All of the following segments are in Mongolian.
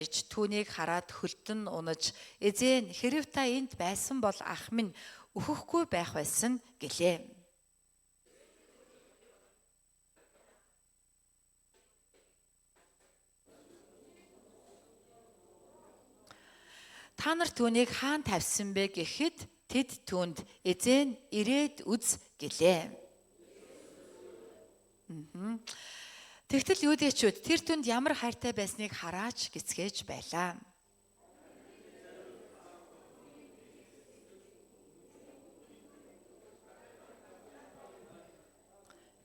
Түүнийг хараад хөлтөн унаж эзэн хэрэв та энд байсан бол ах минь өөхөхгүй байх байсан гэлээ. Та нар түүнийг хаан тавьсан бэ гэхэд тэд түүнд эзэн ирээд үз гэлээ. Тэгтэл юудэчүүд тэр түнд ямар хайртай байсныг хараач гисгээж байлаа.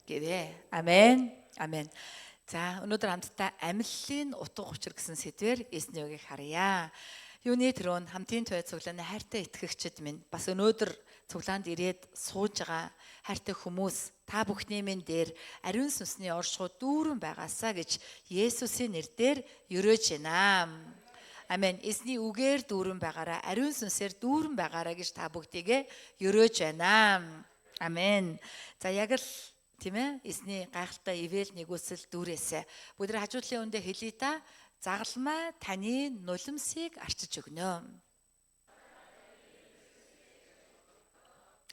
Гэвэ. Амен. Амен. За өнөөдөр хамтдаа амьллын утга учир гэсэн сэдвээр эзний үгийг харъя. Юуны төрөнд хамтын туй цуглааны хайртай итгэгчид минь бас өнөөдөр цуглаанд ирээд сууж байгаа хайртай хүмүүс та бүхний минь дээр ариун сүнсний оршихуй дүүрэн байгаасаа гэж Есүсийн нэрээр ерөөж байна. Амен. Эзний үгээр дүүрэн байгаараа, ариун сүнсээр дүүрэн байгаараа гэж та бүгдийгээ ерөөж байна. Амен. За яг л тийм ээ, эзний гайхалтай ивэл нэгүсэл дүүрээсэ. Бүгд хажуудлын үндэ хэлий та. Загалмай таны нулимсыг арчиж өгнө.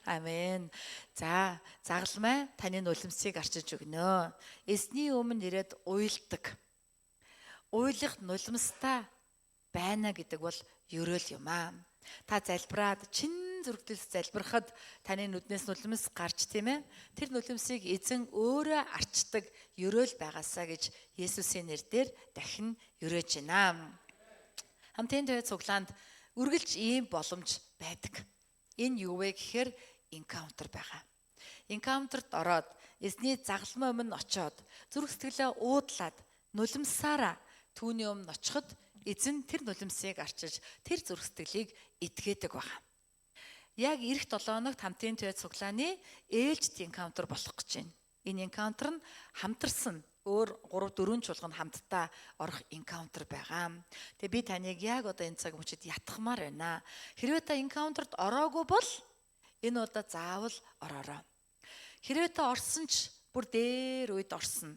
Амен. За, загалмай таны нулимсыг арчиж өгнө. Эзний өмнө ирээд уйлдаг. Уйлах нулимстай байна гэдэг бол ерөөл юм аа. Та залбираад чин зүрхтэлс залбирахад таны нүднээс нулимс гарч тийм ээ. Тэр нулимсыг эзэн өөрөө арчдаг ерөөл байгаасаа гэж Есүсийн нэрээр дахин ерөөж байна. Хамтын туй цуглаанд үргэлж ийм боломж байдаг. Энэ юу вэ гэхээр encounter байгаа. Encounter-т ороод эзний загалмай өмнө очоод зүрх сэтгэлээ уудлаад нулимсаараа түүний өмнө очиход эзэн тэр нулимсыг арчиж тэр зүрх сэтгэлийг эдгээдэг байгаа. Яг эх 7 хоногт хамтын туй цуглааны ээлжид encounter болох гэж байна. Энэ encounter нь хамтарсан өөр 3-4 чуулганд хамтдаа орох encounter байгаа. Тэгээ би таныг яг одоо энэ цаг мөчид ятгахмаар байна. Хэрвээ та encounter-т ороогүй бол энэ удаа заавал ороорой. Хэрвээ та орсон ч бүр дээр үед орсон.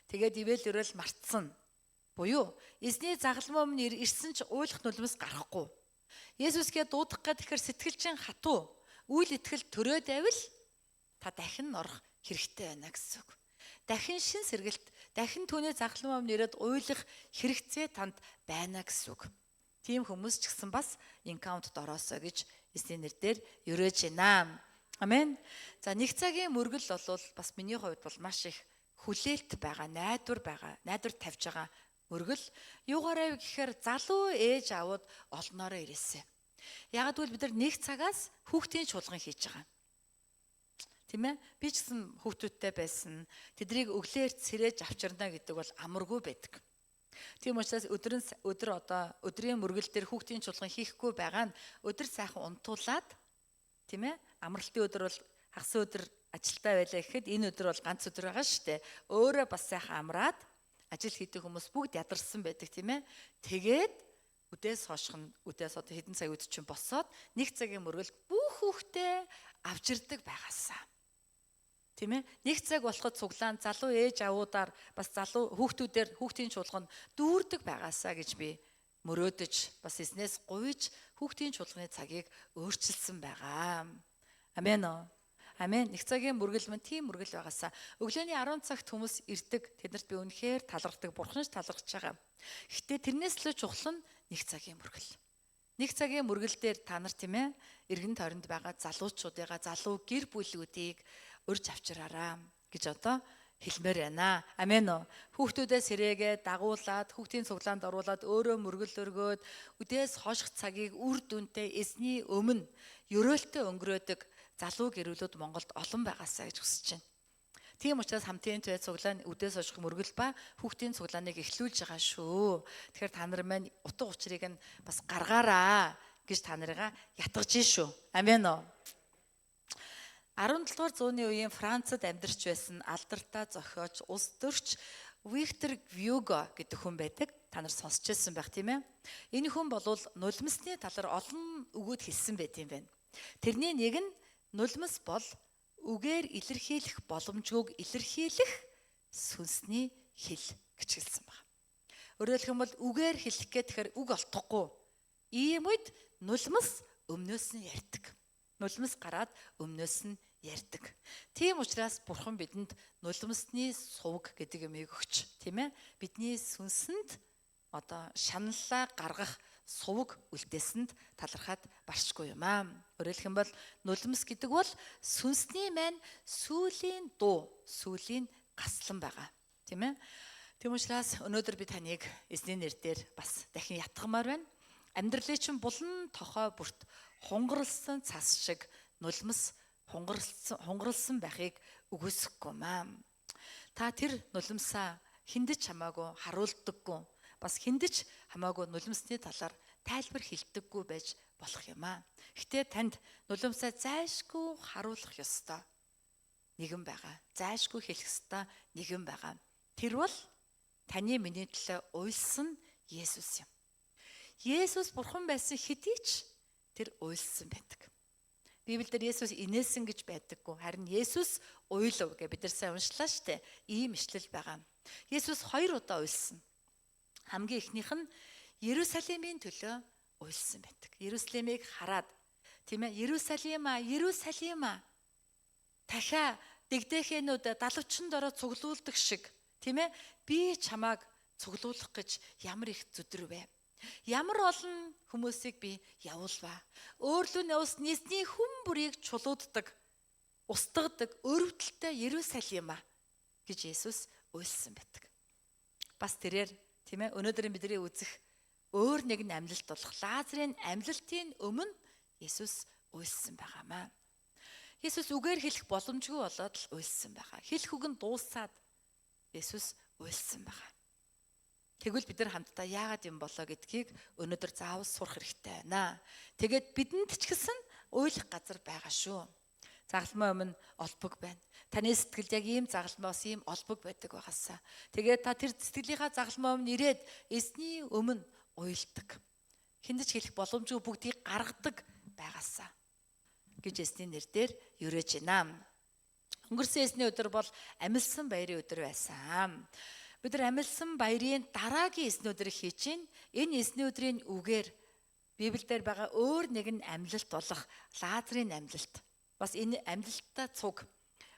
Тэгээд ивэл өрөөл мартсан. Буюу эзний загалмай өмнө ирсэн ч уйлах нулимс гарахгүй. Есүсгээ дуудах гэдэг тэгэхээр сэтгэлжин хатуу үйл итгэл төрөөд байвал та дахин орох хэрэгтэй байна гэсэн үг. Дахин шин сэргэлт, дахин түүний загалмай өмнө ирээд уйлах хэрэгцээ танд байна гэсэн үг. Тийм хүмүүс ч гэсэн бас encounter-т ороосоо гэж эзний нэрээр ерөөж байна. Амен. За нэг цагийн мөргөл бол бас миний хувьд бол маш их хүлээлт байгаа, найдвар тавьж байгаа мөргөл. Юугаараа гэхээр залуу ээж аауд олноороо ирээсэ. Ягаад гэвэл бид нар нэг цагаас хүүхдийн чуулган хийж байгаа. Тийм ээ? Би ч гэсэн хүүхдүүдтэй байсан. Тэднийг өглөөр цэрэж авчирна гэдэг бол амаргүй байдаг. Тийм учраас өдрийн мөргөл дээр хүүхдийн чуулган хийхгүй байгаа нь өдөр сайхан унтуулад тийм ээ? Амралтын өдөр бол хагас өдөр ажилдаа байлаа гэхэд энэ өдөр бол ганц өдөр байгаа шүү дээ. Өөрөө бас сайхан амраад ажил хийдэг хүмүүс бүгд ядарсан байдаг тийм ээ? Тэгээд үдээс одоо хэдэн цаг үд чинь босоод нэг цагийн мөргөлд бүх хүүхдээ авчирдаг байгаасаа. Тийм ээ? Нэг цаг болоход цуглаан залуу ээж авуудаар бас залуу хүүхдүүдээр хүүхдийн чуулганд дүүрдэг байгаасаа гэж би мөрөөдөж бас эзнээс гуйж хүүхдийн чуулганы цагийг өөрчилсөн байгаа. Амен оо. Амен. Нэг цагийн мөргөл мань тийм мөргөл байгаасаа өглөөний 10 цагт хүмүүс ирдэг. Тэднэрт би үнэхээр талархдаг, бурхан ч талархаж байгаа. Гэхдээ тэрнээс л чухал нь нэг цагийн мөргөл. Нэг цагийн мөргөл дээр та нар тийм ээ эргэн тойронд байгаа залуучуудыгаа залуу гэр бүлүүдийг урьж авчираараа гэж одоо хэлмээр байна. Амен уу. Хүүхдүүдээ сэрээгээ дагуулад, хүүхдийн цуглаанд оруулаад өөрөө мөргөл өргөөд үдээс хоших цагийг үр дүнтэй эзний өмнө ерөөлтөй өнгөрөөдөг залуу гэрүүлүүд Монголд олон байгаасаа гэж хүсэж байна. Тийм учраас хамтын туй цуглаан үдээс хоших мөргөл ба хүүхдийн цуглааныг эхлүүлж байгаа шүү. Тэгэхээр та нар маань утга учирыг нь бас гаргаараа гэж та нарыгаа ятгаж шүү. Амен уу. 17 дугаар зууны үеийн Францад амьдарч байсан алдартай зохиоч, улс төрч Виктор Гюго гэдэг хүн байдаг. Та нар сонсч байсан байх тийм ээ. Энэ хүн бол нулимсны талаар олон үгүүд хэлсэн байт юм байна. Тэрний нэг нь нулимс бол үгээр илэрхийлэх боломжгүйг илэрхийлэх сүнсний хэл гэж хэлсэн байна. Өөрөөр хэлбэл үгээр хэлэх гэхээр үг олдохгүй. Ийм үед нулимс өмнөөс нь ярьдаг. Нулимс гараад өмнөөс нь ярьдаг. Тийм учраас Бурхан бидэнд нулимсны сувг гэдэг юмыг өгч, тийм ээ? Бидний сүнсэнд шаналлаа гаргах сувг үлдээсэнд талархаад баршгүй юм аа. Өөрөөр хэлбэл нулимс гэдэг бол сүнсний маань сүүлийн дуу, сүүлийн гаслан байгаа. Тийм ээ? Тийм учраас өнөөдөр би таныг эзний нэрээр бас дахин ятгамаар байна. Амьдралын чинь булан тохой бүрт хунгарлсан цас шиг нулимс хунгарлсан байхыг үгүйсэхгүй маа. Та тэр нулимсаа хиндэж хамаагүй харуулдаггүй. Бас хиндэж хамаагүй нулимсны талаар тайлбар хэлдэггүй байж болох юм аа. Гэхдээ танд нулимсаа зайлшгүй харуулах ёстой нэгэн байгаа. Зайлшгүй хэлэх ёстой нэгэн байгаа. Тэр бол таны миний төлөө уйлсан Есүс юм. Есүс Бурхан байсан хэдий ч тэр уйлсан байдаг. Библиэлд Есүс инээсэн гэж байдаггүй. Харин Есүс уйлав гэж бид нар сайн уншлаа штэ. Ийм ишлэл байгаа. Есүс 2 удаа уйлсан. Хамгийн эхнийх нь Иерусалимийн төлөө уйлсан байдаг. Иерусалимыг хараад, тийм ээ, Иерусалима дахиа дэгдэхэнүүд далавчин дороо цуглуулдаг шиг, тийм ээ, би чамааг цуглуулах гэж ямар их зүдэр вэ? Ямар олон хүмүүсийг би явуулваа. Өөрлөө ус нийсний хүн бүрийг чулууддаг, устгадаг, өрөвдөлтэй Иерусалима гэж Есүс уйлсан байдаг. Бас тэрээр, тийм ээ, өнөөдрийн бидний үзэх өөр нэгэн амьлалт болох Лазарын амьлалтын өмнө Есүс уйлсан байгаамаа. Есүс үгээр хэлэх боломжгүй болоод л уйлсан байгаа. Хэлэх үг нь дуусаад Есүс уйлсан байгаа. Тэгвэл бид нар хамтдаа яагаад юм болоо гэдгийг өнөөдөр заавал сурах хэрэгтэй байна. Тэгээд бидэнд ч гэсэн уйлах газар байгаа шүү. Загалмай өмнө олбог байна. Таны сэтгэлд яг ийм загалмай бас ийм олбог байдаг байгаасаа. Тэгээд та тэр сэтгэлийнхаа загалмай өмнө ирээд эзний өмнө уйлдаг. Хиндэж хэлэх боломжгүй бүгдийг гаргадаг байгаасаа гэж эзний нэрээр юрэж байна. Өнгөрсөн эзний өдөр бол амилсан баярын өдөр байсан. Бид нар амилсан баярын дараагийн эзний өдрийг хийж чинь энэ эзний өдрийн үгээр Библиэлд байгаа өөр нэгэн амьлалт болох Лазарын амьлалт. Бас энэ амьлалтаа цуг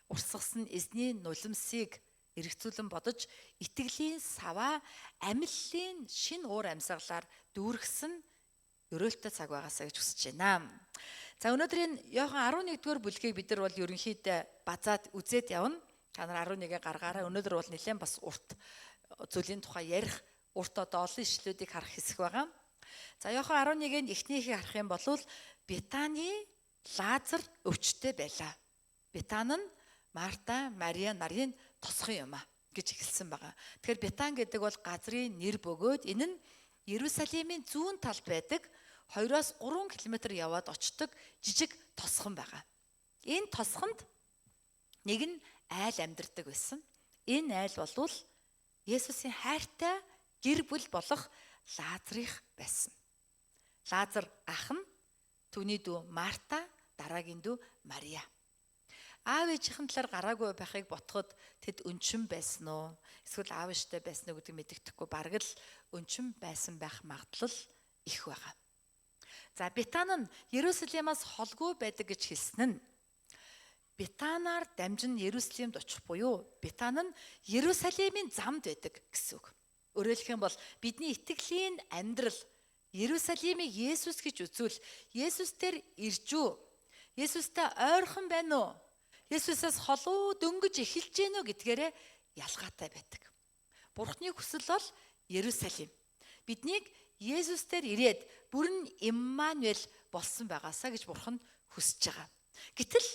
урсгасан эзний нулимсыг эргцүүлэн бодож итгэлийн саваа амиллын шин уур амьсгалаар дүүргэсэн өрөөлтөй цаг байгаасаа гэж хүсэж байна. За өнөөдрийн Иохан 11-р бүлгийг бид нар бол ерөнхийдөө базаад үзээд явна. Та нар 11-ийг гаргаараа. Өнөөдөр бол нэлээд бас урт зүйлийн тухай ярих, урт олон ишлүүдийг харах хэсэг байгаа. За Иохан 11-ийн эхнийхийг харах юм бол Бетаны Лазар өвчтөй байлаа. Бетан нь Марта, Мария нарын тосхон юм а гэж эхэлсэн байгаа. Тэгэхээр Бетан гэдэг бол газрын нэр бөгөөд энэ нь Иерусалимийн зүүн талд байдаг 2-3 км яваад очдог жижиг тосхон байгаа. Энэ тосхонд нэг нь айл амьдардаг байсан. Энэ айл болвол Есүсийн хайртай гэр бүл болох Лазарих байсан. Лазар ах нь түүний дүү Марта, дараагийн дүү Мария. Аав ээжийнхэн талаар гараагүй байхыг ботход тэд өнчин байсан уу? Эсвэл аав ээжтэй байсан уу гэдгийг мэддэхгүй бараг л өнчин байсан байх магадлал их байгаа. За Бетан нь Иерусалимаас холгүй байдаг гэж хэлсэн нь Бетанаар дамжин Иерусалимд очих буюу Бетан нь Иерусалимийн замд байдаг гэсэн үг. Өөрөөр хэлэх юм бол бидний итгэлийн амьдрал Иерусалимыг Есүс гэж үзвэл Есүс дээр ирж үү? Есүстэй ойрхон байна уу? Есүсээс холуу дөнгөж эхэлж гэнэ үү гэдгээрээ ялгаатай байдаг. Бурхны хүсэл бол Иерусалим. Биднийг Есүс дээр ирээд бүрэн Иммануэль болсон байгаасаа гэж Бурхан хүсэж байгаа. Гэтэл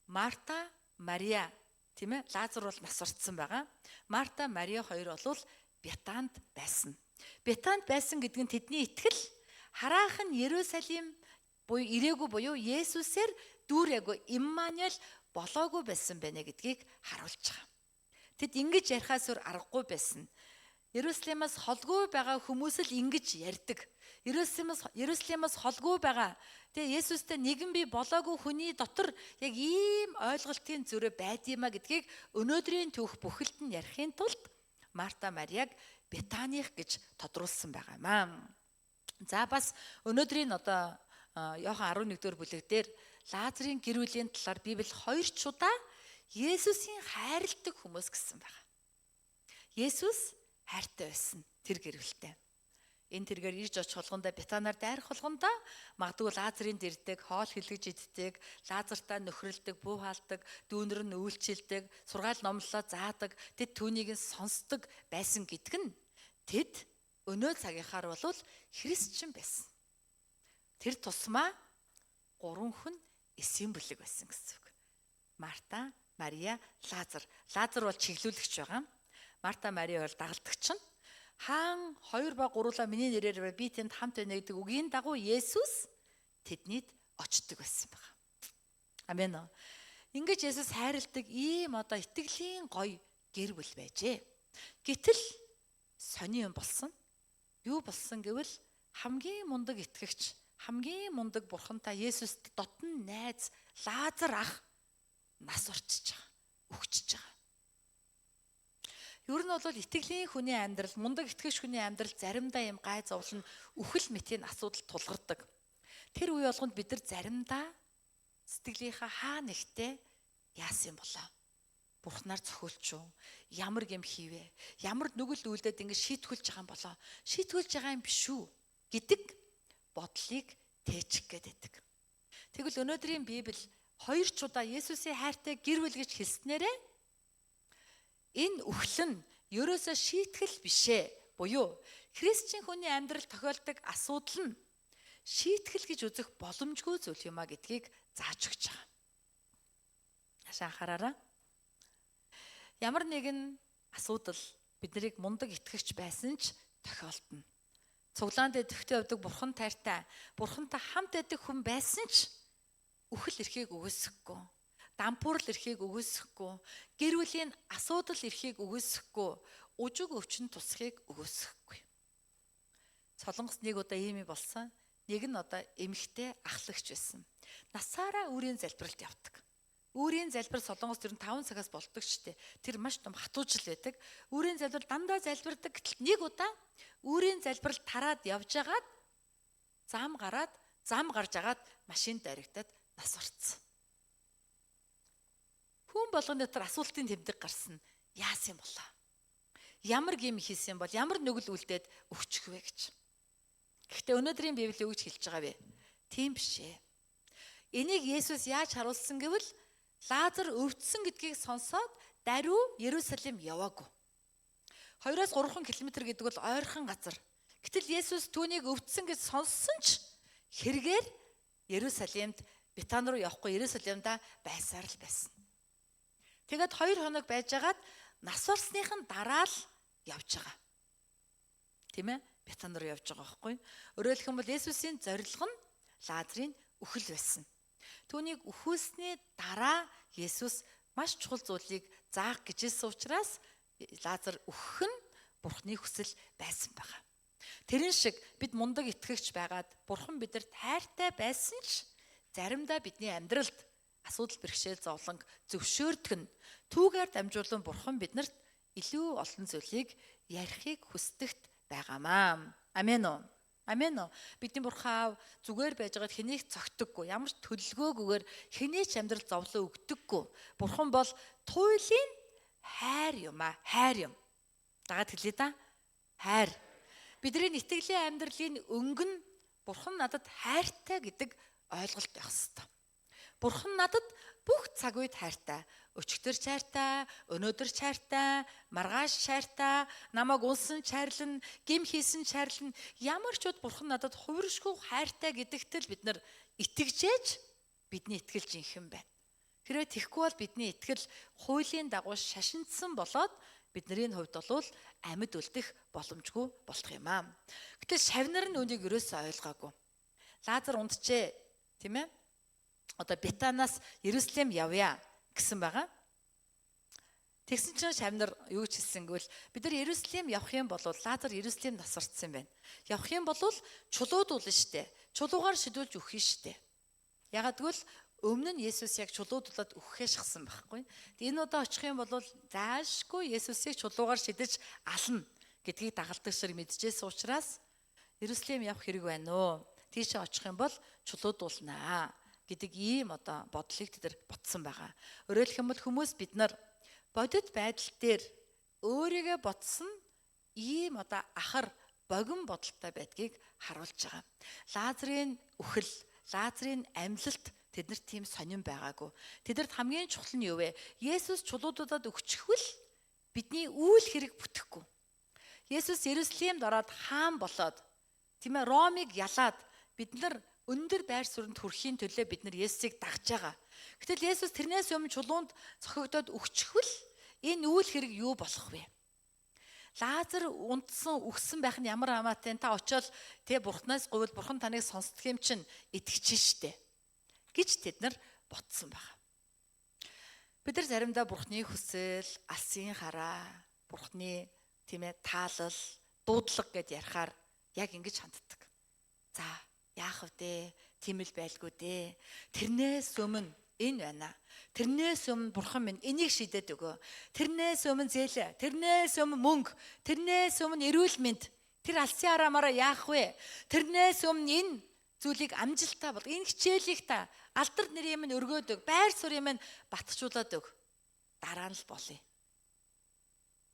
Марта, Мария, тийм ээ, Лазар бол нас орцсон байгаа. Марта, Мария хоёр бол Бетанд байсан. Бетанд байсан гэдэг нь тэдний итгэл хараахан Иерусалим буюу ирээгүй буюу Есүсээр дүүрээгүй Иммануэль болоогүй байсан байна гэдгийг харуулж байгаа. Тэд ингэж ярихаас өөр аргагүй байсан. Иерусалимаас холгүй байгаа хүмүүс л ингэж ярьдаг. Иерусалимаас холгүй байгаа. Тэгээ Есүстэй нэгэн бий болоогүй хүний дотор яг ийм ойлголтын зөрөө байдгиймаа гэдгийг өнөөдрийн түүх бүхэлд нь ярихын тулд Марта Мариаг Бетаних гэж тодруулсан байгаамаа. За бас өнөөдрийн Иохан 11-р бүлэг дээр Лазарын гэр бүлийн талаар Библи 2 удаа Есүсийн хайрладаг хүмүүс гэсэн байна. Есүс хайртай байсан тэр гэр бүлтэй. Энэ тэргээр ирж очих болгондоо Бетанаар дайрах болгондоо магадгүй Лазарын дэрдэг, хоол хэлгэж иддэг, Лазартаа нөхрөлдөг, буу хаалдаг, дүүнэр нь үйлчилдэг, сургаал номлолоо заадаг, тэд түүнийг сонсдог байсан гэдг нь тэд өнөө цагийнхаар бол христчэн байсан. Тэр тусмаа 3 хүн эсийн бүлэг байсан гэсэн үг. Марта, Мария, Лазар. Лазар бол чиглүүлэгч байгаа. Марта, Мария бол дагалдагч нь. Хаан 2 ба 3 миний нэрээр би тэнд хамт байна гэдэг үгийн дагуу Есүс тэднийд очдог байсан байна. Амен. Ингэж Есүс хайрладаг ийм итгэлийн гоё гэр бүл байжээ. Гэтэл сони юм болсон. Юу болсон гэвэл хамгийн мундаг итгэгч, хамгийн мундаг бурхантай Есүст дотн найз Лазар ах нас орчиж байгаа, өгчөж байгаа. Ер нь бол итгэлийн хүний амьдрал, мундаг итгэгч хүний амьдрал заримдаа юм гай зовлон үхэл мэтийн асуудал тулгардаг. Тэр үе болгонд бид нар заримдаа сэтгэлийнхаа хаа нэгтээ яасан болоо. Бурхнаар зохиолч юу? Ямар гэм хийвэ? Ямар нүгэл үйлдээд ингэ шийтгүүлж байгаа юм болоо? Шийтгүүлж байгаа юм биш үү? Гэдэг бодлыг тээчих гээд байдаг. Тэгвэл өнөөдрийн Библи 2 удаа Есүсийн хайртай гэр бүл гэж хэлснээрээ энэ үхэл нь ерөөсөө шийтгэл бишээ. Буюу христчийн хүний амьдрал тохиолдог асуудал нь шийтгэл гэж үзэх боломжгүй зүйл юм а гэдгийг зааж өгч байгаа. Хашаа анхаараарай. Ямар нэгэн асуудал биднийг мундаг итгэгч байсан ч тохиолдно. Цуглаанд идэвхтэй явдаг бурхан тайртай, бурхантай хамт байдаг хүн байсан ч үхэл эрхийг өгөөсөхгүй. Дампуурл эрхийг өгөөсөхгүй, гэр бүлийн асуудал эрхийг өгөөсөхгүй, ужиг өвчин тусахыг өгөөсөхгүй. Солонгос нэг удаа ийм болсон. Нэг нь эмэгтэй ахлагч байсан. Насаараа өөрийн залбиралд явдаг. Өөрийн залбир Солонгост ер нь 5 цагаас болдог штэ. Тэр маш том хатуужил байдаг. Өөрийн залбир дандаа залбирдаг. Гэтэл нэг удаа өөрийн залбирал тараад явж агаад зам гарч агаад машинд дайрагтаад нас орцсон. Хүн болгоны дотор асуултын тэмдэг гарсан. Яасан юм болоо? Ямар гэм хийсэн бол ямар нүгэл үлдээд өгчих вэ гэж. Гэхдээ өнөөдрийн Библи юу гэж хэлж байгаа вэ? Тийм биш ээ. Энийг Есүс яаж харуулсан гэвэл Лазар өвдсөн гэдгийг сонсоод даруй Ерүсалим яваагүй. 2-3 км гэдэг бол ойрхон газар. Гэтэл Есүс түүнийг өвдсөн гэж сонссон ч хэрэгээр Ерүсалимд Бетан руу явахгүй Ерүсалимда байсаар л байсан. Тэгээд 2 хоног байжгаад нас орсныхын дараа л явж байгаа. Тийм ээ? Бетан руу явж байгаа байхгүй. Өөрөөр хэлбэл Есүсийн зорилго нь Лазарын үхэл байсан. Түүнийг өхөөсний дараа Есүс маш чухал зүйлийг заах гэжсэн учраас Лазар өөхөх нь Бурхны хүсэл байсан байгаа. Тэрэн шиг бид мундаг итгэгч байгаад Бурхан бидэнд хайртай байсан ч заримдаа бидний амьдралд асуудал бэрхшээл зовлон зөвшөөрдөг нь түүгээр дамжуулан Бурхан биднэрт илүү олон зүйлийг ярихыг хүсдэгт байгаамаа. Амен уу? Амен уу? Бидний Бурхан зүгээр байж байгаад хэнийг цогтөггүй, ямар ч төлөвлөгөөгүйгээр хэнийч амьдрал зовлон өгдөггүй. Бурхан бол туйлын хайр юм аа, хайр юм. Дагаад хэлээ да. Хайр. Бидний итгэлийн амьдралын өнгө нь Бурхан надад хайртай гэдэг ойлголт байх ёстой. Бурхан надад бүх цаг үед хайртай. Өчигдөр ч хайртай, өнөөдөр ч хайртай, маргааш хайртай, намайг унсан хайрлан, гим хийсэн хайрлан, ямар ч ud Бурхан надад хувиршгүй хайртай гэдэгт л бид нар итгэжээж бидний итгэл жинхэнэ байна. Хэрвээ тэхгүй бол бидний итгэл хуулийн дагуу шашинцсан болоод бидний хувьд бол амьд үлдэх боломжгүй болох юм аа. Гэтэл шавнар нь үнийг ерөөсөө ойлгоогүй. Лазар унтжээ, тийм ээ? Бетанаас Ерүсалим явъя гэсэн байгаа. Тэгсэн чинь шавнар юу ч хэлсэн гэвэл бид нар Ерүсалим явах юм бол Лазар Ерүсалим нас орцсон байна. Явах юм бол чулуудуулна штэ. Чулуугаар шидүүлж өгөх штэ. Ягаад гэвэл өмнө нь Есүс яг чулуудуулаад өгөхээ шахсан байхгүй. Энэ удаа очих юм бол заашгүй Есүсийг чулуугаар шидэж ална гэдгийг дагалдаг шиг мэдчихсэн учраас Иерусалим явах хэрэг байна уу? Тийшээ очих юм бол чулуудуулнаа гэдэг ийм бодлыг тэд ботсон байгаа. Өөрөөр хэлбэл хүмүүс бид нар бодит байдал дээр өөрийгөө ботсон ийм ахар богино бодолтой байдгийг харуулж байгаа. Лазарын үхэл, Лазарын амьлалт тэднэрт тийм сонирн байгаагүй. Тэднэрт хамгийн чухал нь юу вэ? Есүс чулуудуудад өгчихвэл бидний үйл хэрэг бүтэхгүй. Есүс Иерусалимд ороод хаан болоод тийм ээ Ромыг ялаад бид нар өндөр байр суурьнд хүрэхийн төлөө бид нар Есүсийг дагж байгаа. Гэтэл Есүс тэрнээс өмнө чулуунд цохигдоод өгчихвэл энэ үйл хэрэг юу болох вэ? Лазар унтсан үхсэн байх нь ямар хамаатай та очиод бурхнаас говьл бурхан таныг сонсдох юм чинь итгэж штэ гэж тэд нар ботсон байгаа. Бид нар заримдаа бурхны хүсэл, алсын хараа, бурхны таалал, дуудлага гэд ярихаар яг ингэж ханддаг. За яах вэ? Тийм л байлгүй дээ. Тэрнээс өмнө энэ байна. Тэрнээс өмнө бурхан минь энийг шийдээд өгөө. Тэрнээс өмнө зээлээ, тэрнээс өмнө мөнгө, тэрнээс өмнө эрүүл мэнд. Тэр алсын хараамаараа яах вэ? Тэрнээс өмнө энэ зүйлийг амжилттай бол энэ хичээлийг та алдар нэрийн минь өргөөд өг, байр суурийн минь батжуулаад өг. Дараа нь л болъё.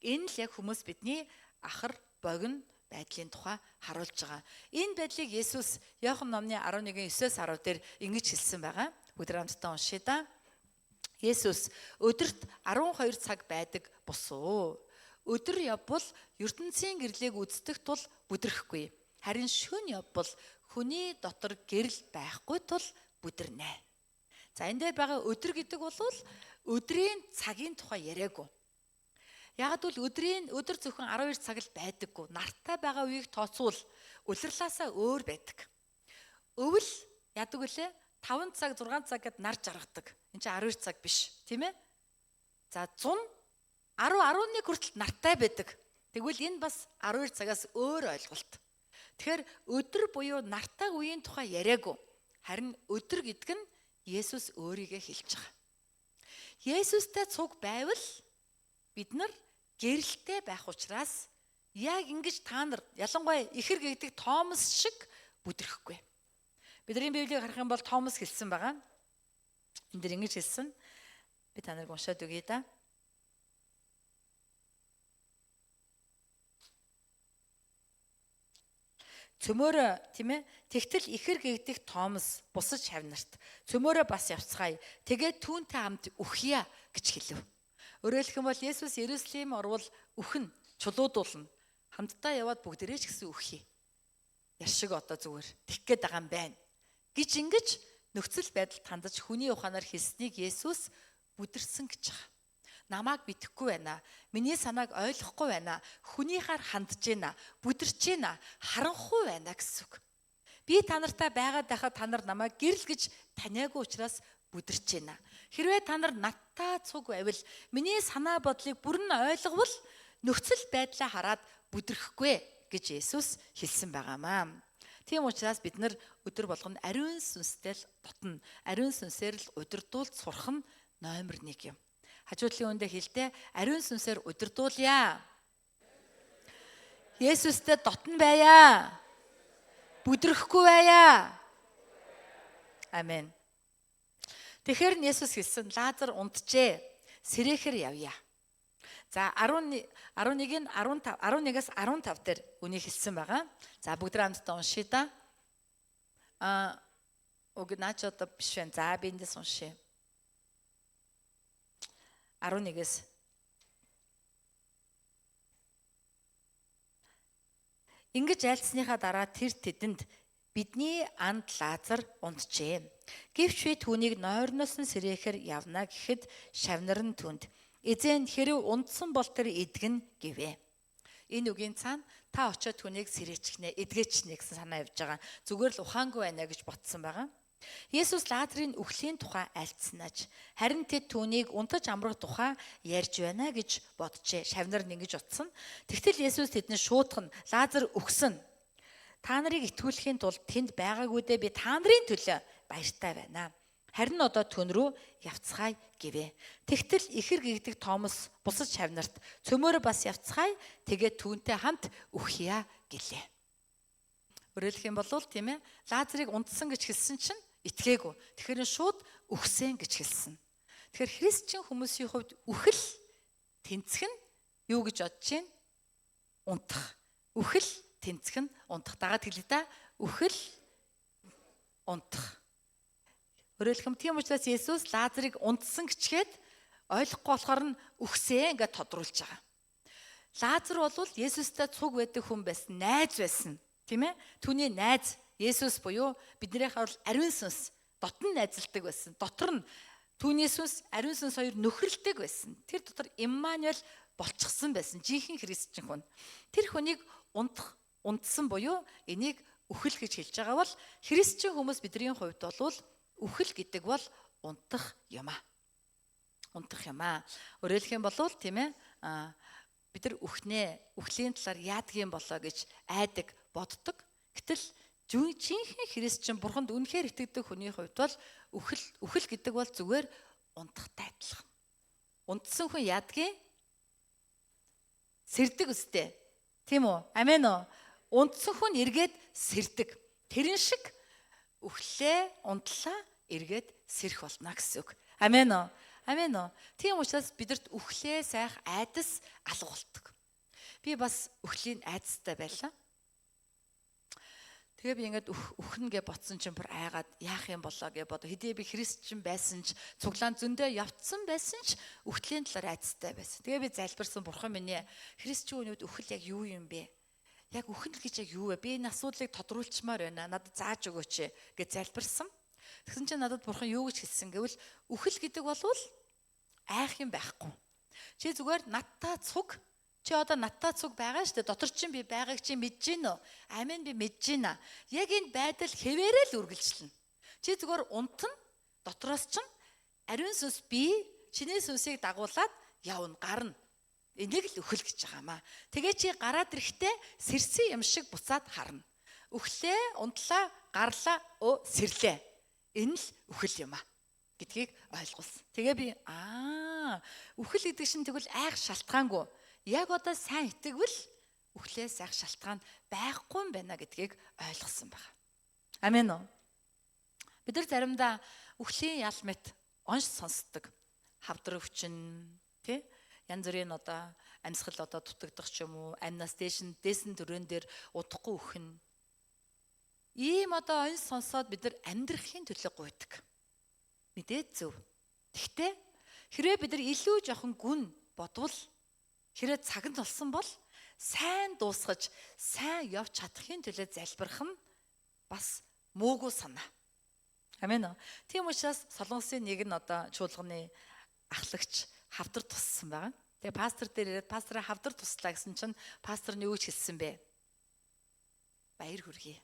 Энэ л яг хүмүүс бидний ахар богино байдлын тухай харуулж байгаа. Энэ байдлыг Есүс Иохан номны 11:9-10 дээр ингэж хэлсэн байгаа. Бүгд хамтдаа уншъя да. Есүс өдөрт 12 цаг байдаг босуу. Өдөр явбал ертөнцийн гэрлийг үздэг тул бүдрэхгүй. Харин шөнө явбал хүний дотор гэрэл байхгүй тул бүдэрнэ. За энэ дээр байгаа өдөр гэдэг бол өдрийн цагийн тухай яриаггүй. Яг л өдөр зөвхөн 12 цаг л байдаггүй. Нартай байгаа үеийг тооцвол улирлаасаа өөр байдаг. Өвөл яадаг үлээ 5 цаг 6 цаг гэд нар жаргадаг. Энд чинь 12 цаг биш, тийм ээ? За 100 10 11 хүртэл нартай байдаг. Тэгвэл энэ бас 12 цагаас өөр ойлголт. Тэгэхээр өдөр буюу нартай үеийн тухай яриаггүй. Харин өдөр гэдэг нь Есүс өөрийгөө хэлж байгаа. Есүстэй цуг байвал бид нар гэрэлтэй байх учраас яг ингэж та нар ялангуяа ихэр гэгдэг Томас шиг бүдрэхгүй. Бидний Библийг харах юм бол Томас хэлсэн байгаа. Энд дэр ингэж хэлсэн. Би та нарыг уншаад өгье да. Цөмөөрөө тийм ээ тэгтэл ихэр гэгдэх Томас бусад шавнарт цөмөөрөө бас явцгаая. Тэгээд түүнтэй хамт үхье гэж хэлв. Өөрөөр хэлэх юм бол Есүс Иерусалим орвол үхэн чулуудуулна. Хамтдаа яваад бүгдээрээ ч гэсэн үхье. Яшиг зүгээр тэгэх гээд байгаа юм байна. Гэж ингэж нөхцөл байдалд хандаж хүний ухаанаар хэлснийг Есүс бүдэрсэн гэж байгаа. Намайг битгэхгүй байна. Миний санааг ойлгохгүй байна. Хүнийхээр хандж байна. Бүдэрч байна. Харанхуй байна гэсэн үг. Би та нартай байгаад байхад та нар намайг гэрэл гэж таниагүй учраас бүдэрч байна. Хэрвээ та нар надтай цуг байвал миний санаа бодлыг бүрэн ойлговол нөхцөл байдлаа хараад бүдрэхгүй гэж Есүс хэлсэн байгаамаа. Тийм учраас бид нар өдөр болгоно ариун сүнстэй л дотно. Ариун сүнсээр л удирдуулж сурах нь номер 1 юм. Хажуудлын үндэ хэлдэ ариун сүнсээр удирдуулъя. Есүстэй дотн байя. Бүдрэхгүй байя. Амен. Тэгэхээр Есүс хэлсэн Лазар унтжээ. Сэрэхэр явъя. За 11-ийн 15 11-аас 15 дээр үнийг хэлсэн байгаа. За бүгд хамтдаа уншъя да. Огнаач одоо биш вэ? За би эндээс уншъя. 11-ээс Ингэж айлцсныхаа дараа тэр тэдэнд бидний анд Лазар унтжээ. Гэвч би түүнийг нойрноос нь сэрэхэр явна гэхэд шавнар нь түнд эзэн хэрв унтсан бол тэр эдгэн гэвэ. Энэ үгийн цаана та очиод түүнийг сэрээчихнэ, эдгээчихнэ гэсэн санаа явж байгаа. Зүгээр л ухаангүй байна гэж ботсон байгаа. Есүс Лазарын үхлийн тухай альцсанаж харин тэд түүнийг унтаж амрах тухай ярьж байна гэж боджээ. Шавнар нь ингэж утсан. Тэгтэл Есүс тэдний шуутган Лазар өгсөн. Та нарыг итгүүлэхийн тулд тэнд байгаагүйдээ би та нарын төлөө баяртай байна. Харин одоо түн рүү явцгаая гэвэ. Тэгтэл ихэр гэгдэх Томас бусад шавнарт цөмөөрө бас явцгаая. Тэгээд түүнтэй хамт үхье гэлээ. Өөрөөр хэлэх юм бол тийм ээ, Лазарыг унтсан гэж хэлсэн чинь итгээгүй. Тэгэхээр шууд үхсэн гэж хэлсэн. Тэгэхээр христчин хүмүүсийн хувьд үхэл тэнцэх нь юу гэж бодож байна? Унтах. Үхэл тэнцэх нь унтах. Дагаад хэлээ да. Үхэл унтах. Өөрөлдөхөм тийм учраас Есүс Лазарыг унтсан гэчгээд ойлгохгүй болохоор нь үхсэн гэж тодруулж байгаа. Лазар бол Есүстэй цуг байдаг хүн байсан, найз байсан, тийм ээ? Түүний найз Есүс буюу биднийхээ бол ариун сүнс дотн найзалдаг байсан. Дотор нь түүний сүнс, ариун сүнс хоёр нөхрөлдөг байсан. Тэр дотор Иммануэль болчихсон байсан. Жинхэнэ христчин хүн. Тэр хүнийг унтсан буюу энийг үхэл гэж хэлж байгаа бол христчин хүмүүс бидний хувьд бол үхэл гэдэг бол унтах юм аа. Унтах юм аа. Өөрөөр хэлэх юм бол тийм ээ, бид нар үхлийн талаар яадаг юм болоо гэж айдаг, боддог. Гэтэл жинхэнэ христчин бурханд үнэхээр итгэдэг хүний хувьд бол үхэл гэдэг бол зүгээр унтахтай адилхан. Унтсан хүн яадгийн? Сэрдэг үстэй. Тийм үү? Амен уу? Унтсан хүн эргээд сэрдэг. Тэрэн шиг үхлээ, унтлаа, эргээд сэрх болно гэсэн үг. Амен уу? Амен уу? Тийм учраас бидэрт үхлээ сайх айдас алга болдог. Би бас үхлийн айдастай байлаа. Тэгээ би ингээд үхнэ гэж ботсон чинь бүр айгаад яах юм болоо гэж бодоо. Хэдий би христчин байсан ч, цуглаан зөндөө явцсан байсан ч үхлийн талаар айдастай байсан. Тэгээ би залбирсан, бурхан минь ээ, христчин хүнүүд үхэл яг юу юм бэ? Яг үхэл гэж яг юу вэ? Би энэ асуудлыг тодруулчмаар байна. Надад зааж өгөөч гэж залбирсан. Тэгсэн чинь надад бурхан юу гэж хэлсэн гэвэл үхэл гэдэг бол айх юм байхгүй. Чи зүгээр надтай цуг. Чи одоо надтай цуг байгаа шүү дээ. Дотор чинь би байгааг чи мэдэж гин үү? Амин, би мэдэж байна. Яг энэ байдал хэвээрээ л үргэлжлэнэ. Чи зүгээр унтна. Дотроос чинь ариун сүнс би чиний сүнсийг дагуулад явна, гарна. Энийг л үхэл гэж байгаа маа. Тэгээ чи гараад ирэхдээ сэрсэн юм шиг буцаад харна. Үхлээ, унтлаа, гарлаа, сэрлээ. Энэ л үхэл юм аа гэдгийг ойлгуулсан. Тэгээ би үхэл гэдэг чинь тэгвэл айх шалтгаангүй. Яг одоо сайн итгэвэл үхлээ сайх шалтгаан байхгүй юм байна гэдгийг ойлгосон байна. Амен уу? Бид нар заримдаа үхлийн ял мэт онш сонсдог. Хавдар өвчин, тий? Янз бүрийн одоо амьсгал одоо дутагдах ч юм уу, амнаас дээсэн төрөн дээр удахгүй үхэн. Ийм одоо онш сонсоод бид нар амьдрахын төлөө гуйдаг. Мэдээд зөв. Гэхдээ хэрвээ бид нар илүү жоохон гүн бодвол, хэрвээ цаг нь болсон бол сайн дуусгаж, сайн явж чадахын төлөө залбирах нь бас мөөгүй санаа. Амен уу? Тийм учраас Солонгосын нэг нь одоо чуулганы ахлагч хавдар туссан байгаа. Тэгээ пастор дээр ирээд пастораа хавдар туслаа гэсэн чинь пастор нь юу гэж хэлсэн бэ? Баяр хүргэе.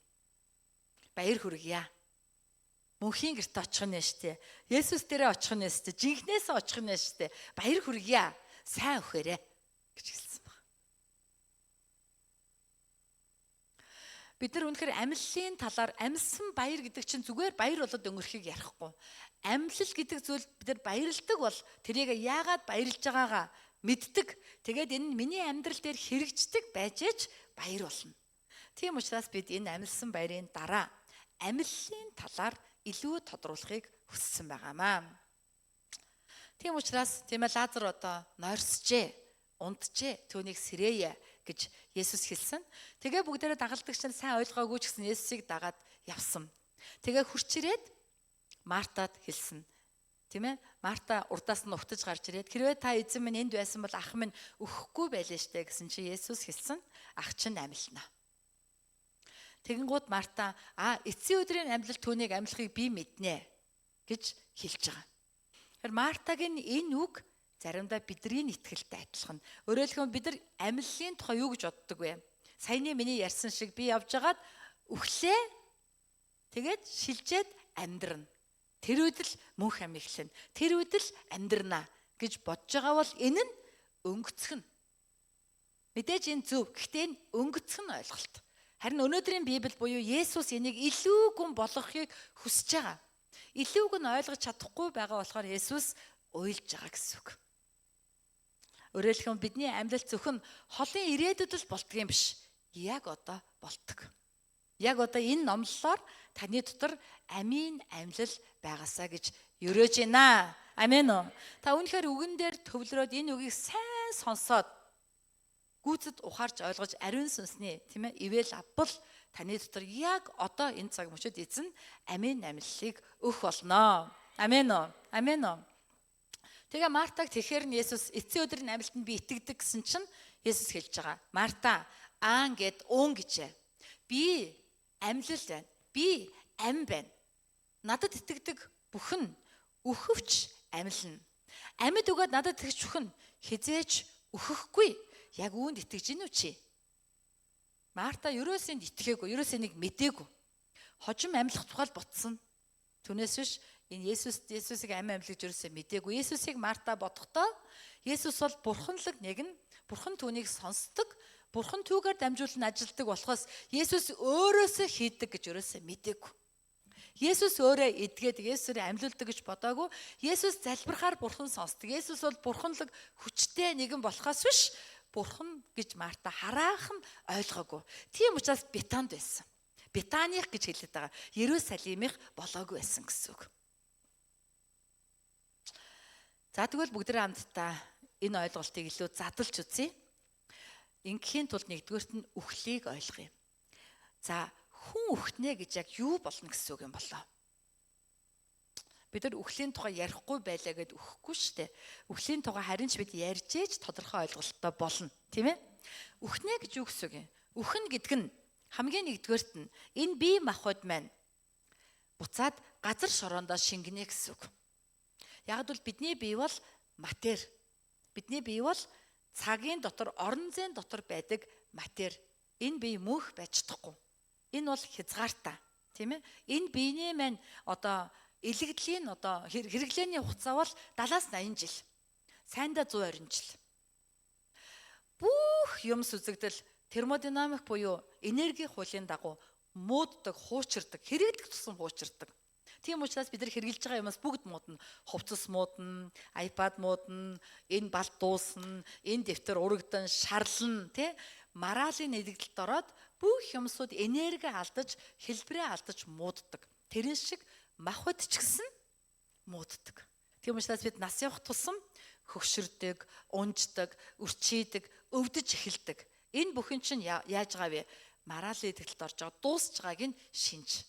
Баяр хүргье. Мөнхийн гэрт очих нь штэ. Есүс дээрээ очих нь штэ. Жинхнээсээ очих нь штэ. Баяр хүргье. Сайн өхөрэй гэж хэлсэн баг. Бид нар үнэхээр амьллын талаар амьсан баяр гэдэг чинь зүгээр баяр болоод өнгөрөхийг ярихгүй. Амьлал гэдэг зүйл бид нар баярлдаг бол тэрийг яагаад баярлж байгаагаа мэддэг. Тэгээд энэ нь миний амьдрал дээр хэрэгждэг байж ээж баяр болно. Тийм учраас бид энэ амьлсан баярын дараа амьллын талаар илүү тодруулахыг хүссэн байгаамаа. Тийм учраас тийм ээ Лазар одоо нойрсжээ, унтжээ, түүнийг сэрээе гэж Есүс хэлсэн. Тэгээ бүгдээрээ дагалдаг чинь сайн ойлгоогүй ч гэсэн Есүсийг дагаад явсан. Тэгээ хурч ирээд Мартад хэлсэн. Тийм ээ? Марта урдаас нь утаж гарч ирээд хэрвээ та эзэн минь энд байсан бол ах минь өхгүй байлаа штэ гэсэн чи Есүс хэлсэн. Ах чинь амьлна. Тэгэнгүүт Марта эцсийн өдрийн амьлал түүнийг амьлахыг би мэднэ гэж хэлж байгаа. Тэгэхээр Мартагийн энэ үг заримдаа бидний итгэлтэй адилхан. Өөрөөр хэлбэл бид нар амьллын тухай юу гэж боддог вэ? Саяны миний ярьсан шиг би явж агаад өглөө тэгээд шилжээд амьдрна. Тэр үед л мөнх ам эхлэнэ. Тэр үед л амьдрнаа гэж бодож байгаа бол энэ нь өнгөцөх нь. Мэдээж энэ зөв. Гэхдээ энэ өнгөцөх нь ойлголт. Харин өнөөдрийн Библи буюу Есүс энийг илүү гүн болгохыг хүсэж байгаа. Илүүг нь ойлгож чадахгүй байгаа болохоор Есүс уйлж байгаа гэсэн үг. Өөрөөр хэлбэл бидний амьдрал зөвхөн холын ирээдүйд л болдгийм биш. Яг одоо болдог. Яг одоо энэ номлолоор таны дотор амийн амьлал байгаасаа гэж өрөөж байна. Амен уу. Та үнэхээр үгэн дээр төвлөрөөд энэ үгийг сайн сонсоод гүйцэд ухаарч ойлгож ариун сүнсний тийм ээ ивэл авбал таны дотор яг одоо энэ цаг мөчид эзэн амийн амьлалыг өгөх болно. Амен уу. Амен уу. Тэгээ Мартаг тэгэхээр нь Есүс эцсийн өдрийн амьлалтанд би итгэдэг гэсэн чинь Есүс хэлж байгаа. Марта аан гэд уун гэжээ. Би амьлал байна. Би ам байна. Надад итгэдэг бүхэн өөхөвч амьлна. Амьд угаад надад итгэж бүхэн хизээч өөхөхгүй. Яг үүнд итгэж гин үү чи? Марта ерөөсөө итгээгүй, ерөөсөө нэг мэдээгүй. Хожим амьлах тухай ботсон. Түүнээс биш энэ Есүсийг амь амьлаж ерөөсөө мэдээгүй. Есүсийг Марта бодохдоо Есүс бол бурханлаг нэгэн, бурхан түүнийг сонсдог, бурхан түүгээр дамжуулан ажилдаг болохоос Есүс өөрөөсөө хийдэг гэж ерөөсөө мэдээгүй. Есүс өөрөө эдгээд Есүсээр амьлуулдаг гэж бодоагүй. Есүс залбирахаар бурхан сонсдог. Есүс бол бурханлаг хүчтэй нэгэн болохоос биш бурхан гэж Марта хараахан ойлгоогүй. Тийм учраас Бетанд байсан. Бетаних гэж хэлээд байгаа. Иерусалимих болоогүй байсан гэсэн үг. За тэгвэл бүгдээ хамтдаа энэ ойлголтыг илүү задлж үзье. Ингээхийн тулд нэгдүгээрт нь үхлийг ойлгоё. За хүн үхнэ гэж яг юу болно гэсэн үг юм болоо? Бид нар үхлийн тухай ярихгүй байлаа гэд үхэхгүй шүү дээ. Үхлийн тухай харин ч бид ярьж ээж тодорхой ойлголттой болно, тийм ээ? Үхнэ гэж юу гэсэн үг юм? Үхэн гэдэг нь хамгийн нэгдүгээрт нь энэ бие махбод маань буцаад газар шороондоо шингэнэ гэсэн үг. Яг бол бидний бие бол матер. Бидний бие бол цагийн дотор, орон зайн дотор байдаг матер. Энэ бие мөнх байж чадахгүй. Энэ бол хязгаартай, тийм ээ? Энэ биений маань одоо илэгдлийн одоо хэрэглээний хугацаа бол 70-80 жил. Сайндаа 120 жил. Бүх юм сүзэгдэл термодинамик буюу энерги хуулийн дагуу мууддаг, хуучирдаг, хэрэглэх тусам хуучирдаг. Тийм учраас бид нар хэрэгжилж байгаа юмас бүгд муудна. Хувцас муудна, iPad муудна, энэ балт дуусна, энэ дэвтэр урагдан, шарлна, тий? Мараалын нэгдэлд ороод бүх юмсууд энерги алдаж, хэлбэрээ алдаж мууддаг. Тэрэн шиг махбод ч гэсэн мууддаг. Тийм учраас бид нас явах тусам хөгшөрдөг, унждаг, үрчийдэг, өвдөж эхэлдэг. Энэ бүхэн чинь яаж байгаа вэ? Мараалын идэгдэлд орж байгаа, дуусж байгааг нь шинж.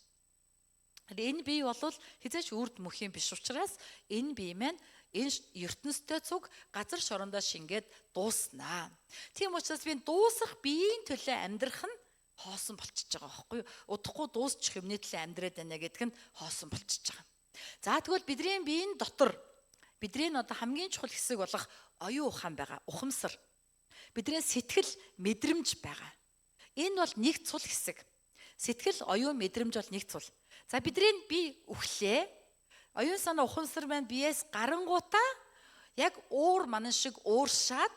Энэ бие бол хизээч үрд мөх юм биш учраас энэ бие маань энэ ертөнцтэй цуг газар шороондоо шингээд дууснаа. Тийм учраас би дуусах биеийн төлөө амьдрах нь хоосон болчихж байгаа байхгүй юу? Удахгүй дуусчих юмны төлөө амьдраад байна гэдэг нь хоосон болчихж байгаа. За тэгвэл бидний биеийн дотор бидний одоо хамгийн чухал хэсэг болох оюун ухаан байгаа. Ухамсар. Бидний сэтгэл, мэдрэмж байгаа. Энэ бол нэг цул хэсэг. Сэтгэл, оюун, мэдрэмж бол нэг цул. За бидний бие үхлээ. Оюун санаа ухамсар маань биеэс гарангуудаа яг уур манан шиг ууршаад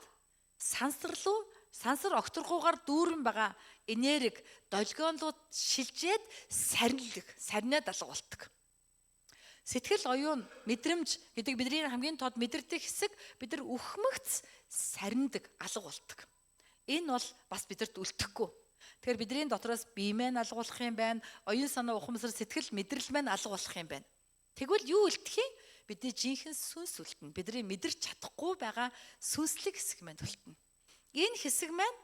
сансар огторгуугаар дүүрэн байгаа энерги долгионлууд шилжээд сарниад алга болдог. Сэтгэл, оюун, мэдрэмж гэдэг бидний хамгийн тод мэдэрдэг хэсэг бид нар үхмэгц сарнидаг, алга болдог. Энэ бол бас бидэрт үлдэхгүй. Тэгэхээр бидний дотроос бие маань алга болох юм байна. Оюун санаа ухамсар сэтгэл мэдрэл маань алга болох юм байна. Тэгвэл юу үлдэх юм? Бидний жинхэнэ сүнс үлдэнэ. Бидний мэдэрч чадахгүй байгаа сүнслэг хэсэг маань үлдэнэ. Энэ хэсэг маань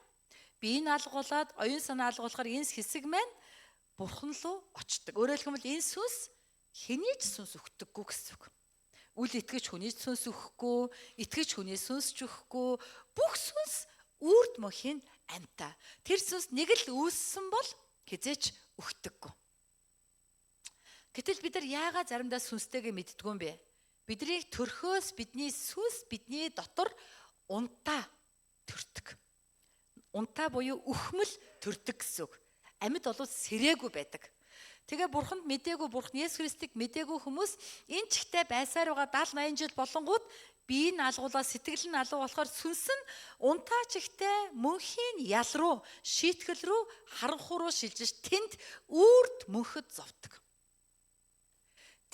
биеийг алга болоод оюун санаа алга болохоор энэ хэсэг маань бурхан руу очдог. Өөрөөр хэлбэл энэ сүнс хэний ч сүнс өгдөггүй гэсэн үг. Үл итгэж хүний сүнс өгөхгүй, итгэж хүний сүнс ч өгөхгүй, бүх сүнс үрд мөхийн амьтаа. Тэр сүнс нэг л үүссэн бол хизээч өгдөггүй. Гэтэл бид нар яагаад заримдаа сүнстэйгээ мэддэггүй юм бэ? Бидний төрхөөс бидний сүнс бидний дотор унтаа төрдөг. Унтаа буюу үхмэл төрдөг гэсэн үг. Амьд бол сэрээгүй байдаг. Тэгээ бурханд мэдээгүй, бурхан Есүс Христийг мэдээгүй хүмүүс энэ чигтээ байсаар байгаа 70-80 жил болонгууд бие нь алгуулаа, сэтгэл нь алга болохоор сүнс нь унтаа чигтээ мөнхийн ял руу, шийтгэл рүү, харанхуй руу шилжиж тэнд үрд мөнхөд зовдөг.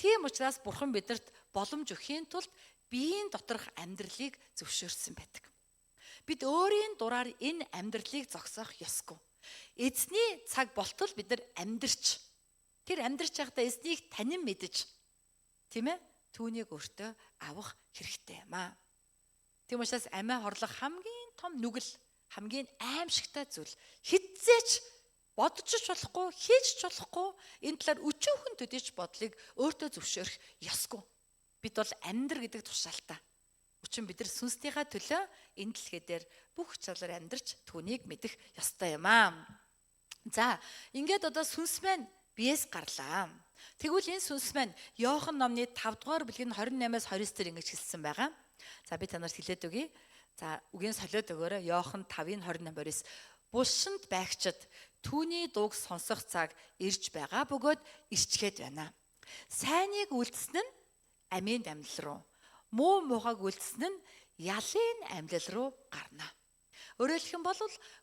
Тийм учраас Бурхан бидэнд боломж өгөхийн тулд биеийн доторх амьдралыг зөвшөөрсөн байдаг. Бид өөрийн дураар энэ амьдралыг зогсоох ёсгүй. Эзний цаг болтол бид нар амьдарч тэр амьдарч байхдаа эзнийг танин мэдэж тийм ээ түүнийг өөртөө авах хэрэгтэй юм аа. Тийм учраас амиа хорлох хамгийн том нүгэл хамгийн аимшигтай зүйл хизээч бодож ч болохгүй хийж ч болохгүй энэ талаар өчөөхөн төдийч бодлыг өөртөө зөвшөөрөх ёсгүй. Бид бол амьдр гэдэг тушаалтаа. Учир нь бид нар сүнснийхаа төлөө энэ дэлхий дээр бүх чалаар амьдарч түүнийг мэдэх ёстой юм аа. За ингээд одоо сүнс маань биеэс гарлаа. Тэгвэл энэ сүнс маань Иохан номны 5 дугаар бүлгийн 28-аас 29-дэр ингэж хэлсэн байгаа. За би танарт хэлээд өгье. За үгийн солиод өгөөрэй. Иохан 5-ын 28-аас булшинд байгчид түүний дууг сонсох цаг ирж байгаа бөгөөд ирчгээд байна. Сайныг үлдсэн нь амийн амьдлал руу, муу муухайг үлдсэн нь ялын амьдлал руу гарна. Өөрөөр хэлэх юм бол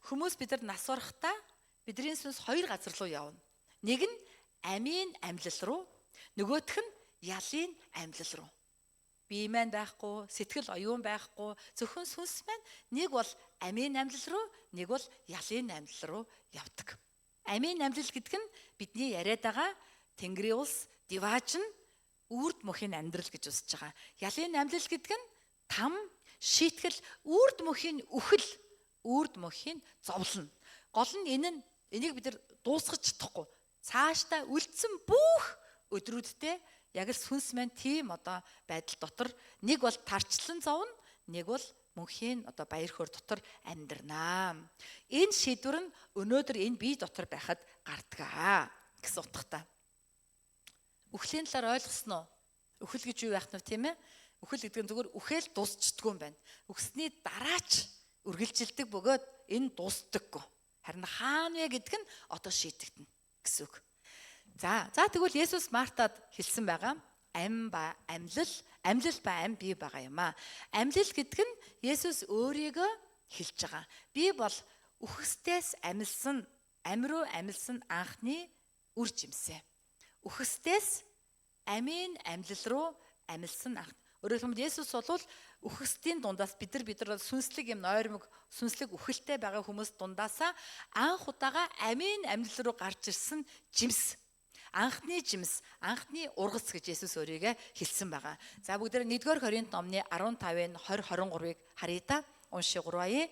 хүмүүс бид нар нас барахдаа бидний сүнс хоёр газар руу явна. Нэг нь амийн амьдлал руу, нөгөөх нь ялын амьдлал руу. Бие маань байхгүй, сэтгэл оюун байхгүй, зөвхөн сүнс маань нэг бол амийн амьдлал руу, нэг бол ялын амьдлал руу явдаг. Амийн амьдлал гэдэг нь бидний яриад байгаа Тэнгэрийн улс, диваажин, үрд мөхийн амьдрал гэж үзэж байгаа. Ялын амьдлал гэдэг нь там, шийтгэл, үрд мөхийн үхэл, үрд мөхийн зовлон. Гол нь энийг бид нар дуусгаж чадахгүй. Цаашдаа үлдсэн бүх өдрүүдтэй яг л сүнс маань тийм одоо байдал дотор нэг бол тарчлан зовно, нэг бол мөнхийн одоо баяр хөөр дотор амьдрнаа. Энэ шийдвэр нь өнөөдөр энэ бие дотор байхад гардгаа гэсэн утгатай. Үхлийн талаар ойлгосноо? Үхэл гэж юу байх нь вэ, тийм ээ? Үхэл гэдэг нь зүгээр үхэл дуусчдгүй юм байна. Үхсний дараач үргэлжилдэг бөгөөд энэ дуустдаггүй. Харин хаана вэ гэдэг нь одоо шийдэгдэнэ гэсэн үг. За тэгвэл Есүс Мартад хэлсэн байгаа амьлал ба ам бий байгаа юм аа. Амьлал гэдэг нь Есүс өөрийгөө хэлж байгаа. Би бол үхсдээс амилсан, амь руу амилсан анхны үр жимсээ. Үхсдээс амийн амьлал руу амилсан анх. Өөрөөр хэлбэл Есүс бол үхсдийн дундаас бид нар сүнслэг юм нойрмог, сүнслэг үхэлтэй байгаа хүмүүс дундаасаа анх удаага амийн амьлал руу гарч ирсэн жимс. Анхны жимс, анхны ургац гэж Есүс өөрийгөө хэлсэн байгаа. За бүгдээ 1-р Коринт номны 15-ын 20-23-ыг харъя та. Уншия 3.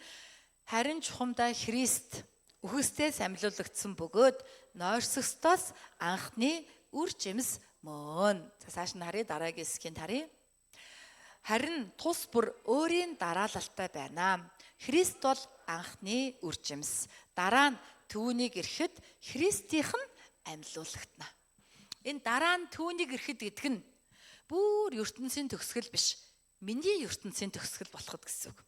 Харин чухамдаа Христ үхсдээс амьлуулагдсан бөгөөд нойрсогстоос анхны үр жимс мөн. За цааш нь харъя, дараагийн хэсгийг харъя. Харин тус бүр өөрийн дараалалтай байна. Христ бол анхны үр жимс. Дараа нь түүнийг ирэхэд Христийнх нь амьлуулагдана. Энэ дараа нь түүнийг ирэхэд гэдэг нь бүр ертөнцийн төгсгөл биш. Миний ертөнцийн төгсгөл болоход гэсэн үг.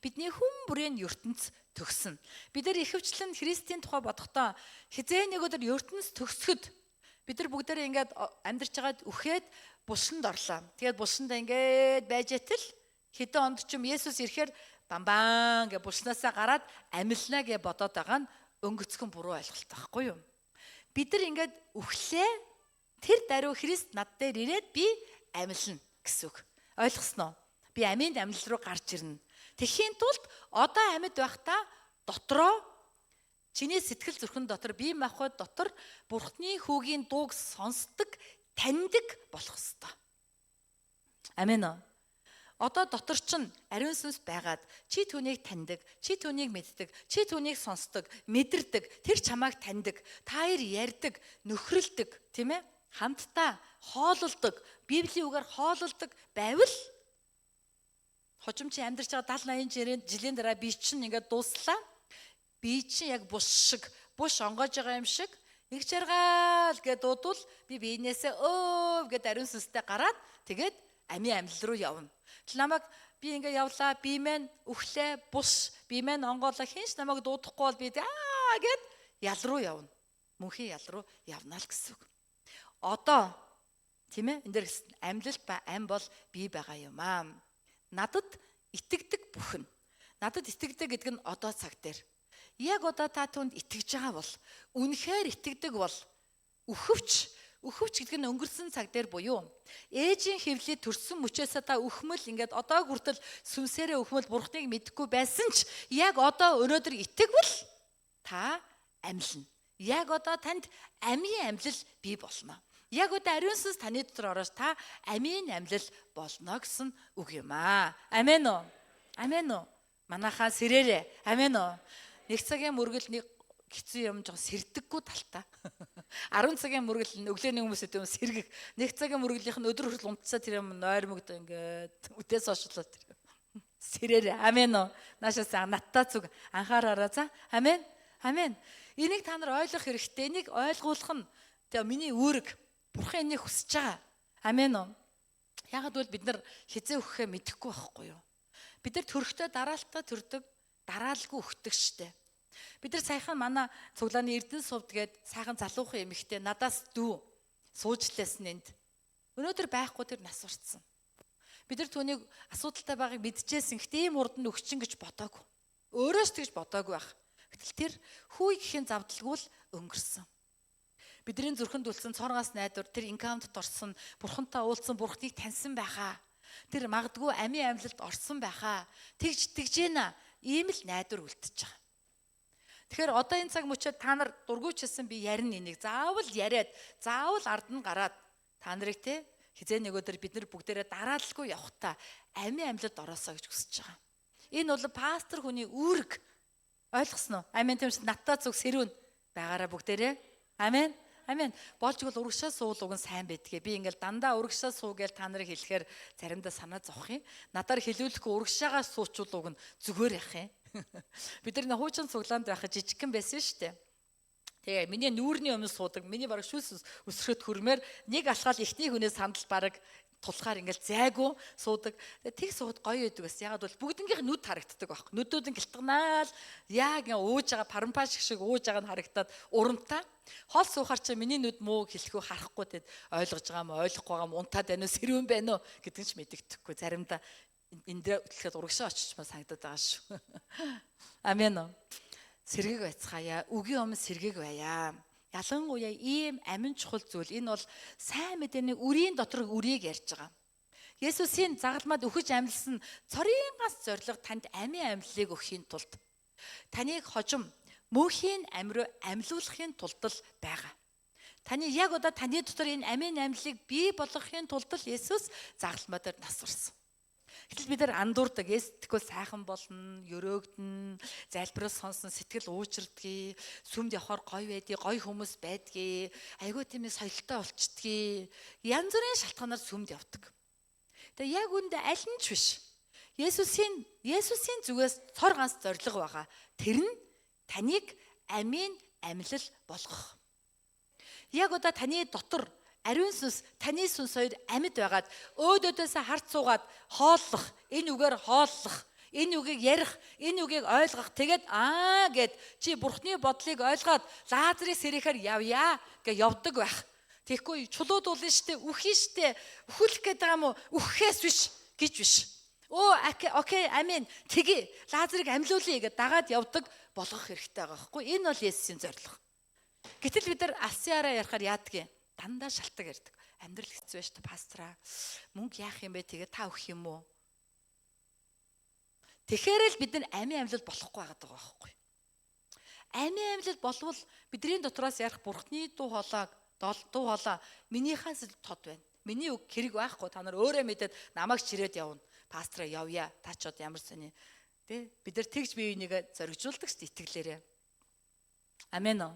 Бидний хүн бүрийн ертөнц төгсөн. Бид нар ихэвчлэн Христийн тухай бодохдоо хизээ нэг өдөр ертөнц төгсгöd бид нар бүгдээрээ ингээд амьдарч байгаад үхээд булшинд орлоо. Тэгээд булшиндаа ингээд байж атал хэдэн онд ч юм Есүс ирэхээр бамбан гэж булшнаасаа гараад амилнаа гэж бодоод байгаа нь өнгөцгөн буруу ойлголт байхгүй юу? Бид нар ингээд үхлээ. Тэр даруй Христ над дээр ирээд би амилна гэсэн үг. Ойлгосноо? Би амийн амьлал руу гарч ирнэ. Тэхийн тулд одоо амьд байхдаа дотроо чиний сэтгэл зүрхэн дотор бие махбод дотор Бурхны хүүгийн дууг сонсдог, таньдаг болох ёстой. Амен уу? Одоо дотор чинь ариун сүнс байгаад чи түүнийг таньдаг, чи түүнийг мэддэг, чи түүнийг сонсдог, мэдэрдэг, тэр чамайг таньдаг, та хоёр ярьдаг, нөхрөлдөг, тийм ээ? Хамтдаа хоололдог, Библийн үгээр хоололдог байвал хожим чи амьдарч байгаа 70-80 жилийн дараа би чинь ингээд дууслаа. Би чинь яг бус шиг, буш онгойж байгаа юм шиг нэг жаргаал гэдээ дуудвал би биенээсээ өөв гэдээ ариун сүнстэй гараад тэгээд амийн амьлал руу явна. Намайг би ингээ явлаа, би мэн үхлээ, бус, би мэн онгоолоо хинч намайг дуудахгүй бол би гэд ял руу явна. Мөнхийн ял руу явна л гэсэн үг. Одоо тийм ээ энэ дэр амьлал ба ам бол бий байгаа юм аа. Надад итгэдэг бүхэн. Надад итгэдэг гэдэг нь одоо цаг дээр. Яг одоо та түнд итгэж байгаа бол үнэхээр итгэдэг бол үхвч Үхвч гэдэг нь өнгөрсөн цаг дээр буюу ээжийн хөвлөд төрсөн мөчөөсөө та үхмэл ингээд одоо хүртэл сүнсээрээ үхмэл бурхныг мэдэхгүй байсан ч яг одоо өнөөдөр итгэвэл та амьлна. Яг одоо танд амийн амьлал бий болно. Яг одоо ариун сүнс таны дотор ороод та амийн амьлал болно гэсэн үг юм аа. Амен уу? Амен уу? Манайхаа сэрээрээ. Амен уу? Нэг цагийн мөргөл нэг хэцүү юм жоо сэрдэггүй талтай. 10 цагийн мөргөл өглөөний хүмүүсэд юм сэргэг. Нэг цагийн мөргөлийнх нь өдөр хүртэл унтцаа тэр юм нойрмогд ингээд үдээс ошлоо тэр. Сэрээрээ. Амен уу? Наашаас надтай зүг анхаараараа за. Амен. Амен. Энийг та нар ойлгох хэрэгтэй. Энийг ойлгуулах нь тэгээ миний үүрэг. Бурхан энийг хүсэж байгаа. Амен уу? Ягаад гэвэл бид нар хизээ өгөхөө мэдэхгүй байхгүй юу? Бид нар төрөхдөө дараалтаа төрдөг, дараалгүй өгдөг штэ. Бид нар саяхан манай цуглааны Эрдэнэ сувд гээд сайхан залуухан эмэгтэй надаас дүү суужлээсэн энд. Өнөөдөр байхгүй тэр нас урцсан. Бид нар түүнийг асуудалтай байгааг мэдчихсэн. Гэтэ ийм урд нь өгчин гэж бодоагүй. Өөрөөс тэгж бодоагүй байх. Гэтэл тэр хүй гэхийн завдалгүй л өнгөрсөн. Бидний зүрхэнд үлдсэн цоргоос найдвар тэр инкаунтд орсон, бурхантай уулзсан, бурхныг таньсан байхаа. Тэр магадгүй амийн амьлалд орсон байхаа. Тэгж гинэ. Ийм л найдвар үлдчихэж байгаа. Тэгэхээр одоо энэ цаг мөчид та нар дургуйчилсан би ярина энийг. Заавал яриад, заавал ард нь гараад та нарыг те хизээ нэг өдөр бид нар бүгдээрээ дараалалгүй явахтаа амийн амьлалд ороосоо гэж хүсэж байгаа. Энэ бол пастор хүний үүрэг. Ойлгосноо? Амен тийм ч надтай зүг сэрүүн байгаараа бүгдээрээ. Амен. Амен. Болж бол урагшаа суул уг нь сайн байдгээ. Би ингээл дандаа урагшаа суу гэж та нарыг хэлэхээр заримдаа санаа зовх юм. Надаар хэлүүлэхгүй урагшаагаа суучул уг нь зүгээр явах юм. Бид нар хуучин цуглаанд байхад жижигхэн байсан шүү дээ. Тэгээ миний нүүрний өмнө суудаг, миний бараг шүлс өсрөхөд хөрмээр нэг алхаал ихний хүнээс сандал бараг тулахаар ингээл зайгүй суудаг. Тэг сууд гоё байдаг бас. Ягаад бол бүгднгийнх нүд харагддаг байхгүй. Нүдүүд нь гэлтгнаал яг ууж байгаа парампаш шиг ууж байгаа нь харагдаад урамтай. Хол суухаар чи миний нүд муу хэлэхүү харахгүй тэгэд ойлгож байгаа юм ойлгохгүй байгаа юм унтаад байна уу сэрүүн байна уу гэдэг нь ч мэдэгдэхгүй. Заримдаа энэ дээр өтлөхөд урагшаа очичмаа санагдаад байгаа шүү. Амен. Сэргийг байцгаая. Үгийн өмнө сэргийг байя. Ялангуяа ийм амин чухал зүйл. Энэ бол сайн мэдээний үрийн дотор үрийг ярьж байгаа. Есүсийн загалмаад өгөж амьдсан цорын ганц зорилго танд амийн амьлалыг өгөхийн тулд таныг хожим мөнхийн амь руу амьлуулахын тулд л байгаа. Таны яг одоо таны дотор энэ амийн амьлалыг бий болгохын тулд л Есүс загалмаа дээр нас урсан. Гэтэл бид нар андуурдаг, тэгвэл сайхан болно, өрөөгдөн, залбираас сонсон, сэтгэл уучирдгийг, сүмд явахаар гоё байдгийг, гоё хүмүүс байдгийг, айгүй тиймээ соёлтой болчдгийг, янз бүрийн шалтгаанаар сүмд явдаг. Тэгээ яг үүндээ аль нь ч биш. Есүсийн зүгээс цор ганц зорилго байгаа. Тэр нь таныг амийн амьлал болгох. Яг одоо таны дотор ариун сүнс таны сүнс хоёр амьд байгаад өөдөөдөөсөө харц суугаад хооллох, энэ үгээр хооллох, энэ үгийг ярих, энэ үгийг ойлгох. Тэгээд гэд чи бурхны бодлыг ойлгоод Лазарыг сэрэхээр явъя гэж явдаг байх. Тэгэхгүй чулуудуулна штэ, үхэн штэ, үхүүлэх гээд байгаа юм уу? Үхэхээс биш гэж биш. Окей, амин. Тэгэ Лазарыг амьлуулъя гэж дагаад явдаг болгох хэрэгтэй байгаа байхгүй. Энэ бол Есүсийн зорилго. Гэтэл бид нар алсаараа ярихаар яадаг юм? Дандаа шалтгаан ярьдаг. Амьдрал хэцүү байж та пастраа. Мөнгө яах юм бэ? Тэгээ та өгөх юм уу? Тэгэхээр л бид нар амийн амьлал болохгүй байгаа байхгүй. Амийн амьлал болвол бидний дотроос ярих бурхны дуу хоолой минийхээс тод байна. Миний үг хэрэг байхгүй. Та нар өөрөө мэдээд намайг чирээд явна. Пастраа явъя. Та ч одоо ямар сони. Тэ? Бид нар тэгж бие бинийгээ зоригжуулдаг ш итгэлээрээ. Амен уу?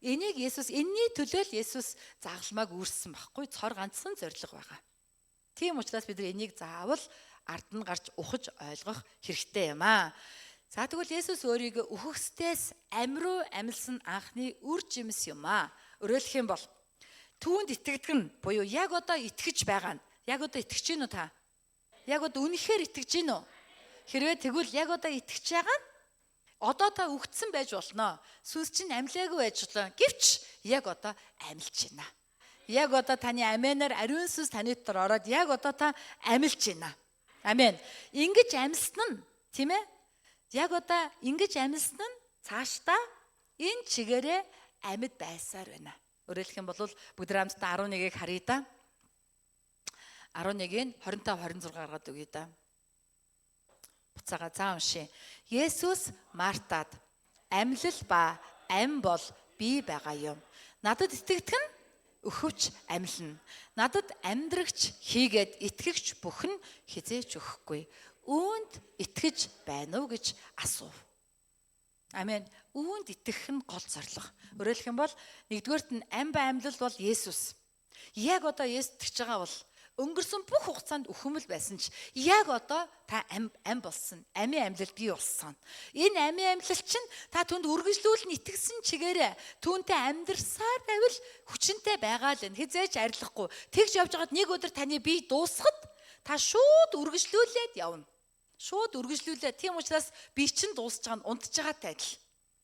Энийг Есүс энэний төлөө л Есүс загалмааг үүрсэн байхгүй. Цор ганцхан зорилго байгаа. Тийм учраас бид нар энийг заавал ард нь гарч ухаж ойлгох хэрэгтэй юм аа. За тэгвэл Есүс өөрийгөө үхэгсдээс амь руу амьлсан анхны үр жимс юм аа. Өөрөөлөх юм бол түүнд итгэдэг нь буюу яг одоо итгэж байгаа нь. Яг одоо итгэж гин үү та? Яг одоо үнэхээр итгэж гин үү? Хэрвээ тэгвэл яг одоо итгэж байгаа нь одоо та үгтсэн байж болно. Сүнс чинь амьлаагүй байж болно. Гэвч яг одоо амьлж байна. Яг одоо таны аминаар ариун сүнс таны дотор ороод яг одоо та амьлж байна. Амен. Ингэж амьсан нь тийм ээ? Яг одоо ингэж амьсан нь цаашдаа энэ чигээрээ амьд байсаар байна. Өөрөөр хэлбэл бүгд хамтдаа 11-ийг харъя да. 11-ийн 25 26 гаргаад өгье да. Буцаага заа уншия. Есүс Мартад амьлал ба ам бол би байгаа юм. Надад итгэдэг нь өхөвч амьлна. Надад амьдрагч хийгээд итгэгч бүх нь хизээч өгөхгүй. Үүнд итгэж байна уу гэж асуув. Амен. Үүнд итгэх нь гол зорилго. Өөрөөр хэлбэл нэгдүгээрт нь ам ба амьлал бол Есүс. Яг одоо Есүс итгэж байгаа бол өнгөрсөн бүх хугацаанд үхэмэл байсан ч яг одоо та ам болсон. Амийн амьлал бий болсон. Энэ амийн амьлал чинь та түнд үргэлжлүүлэн итгэсэн чигээрээ түүнтэй амьдрсаар байвал хүчинтэй байгаа л энэ. Хизээч арилахгүй. Тэгж явж байгаад нэг өдөр таны бие дуусахад та шууд үргэлжлүүлээд явна. Шууд үргэлжлүүлээ. Тийм учраас бие чинь дуусж байгаа нь унтж байгаатай адил.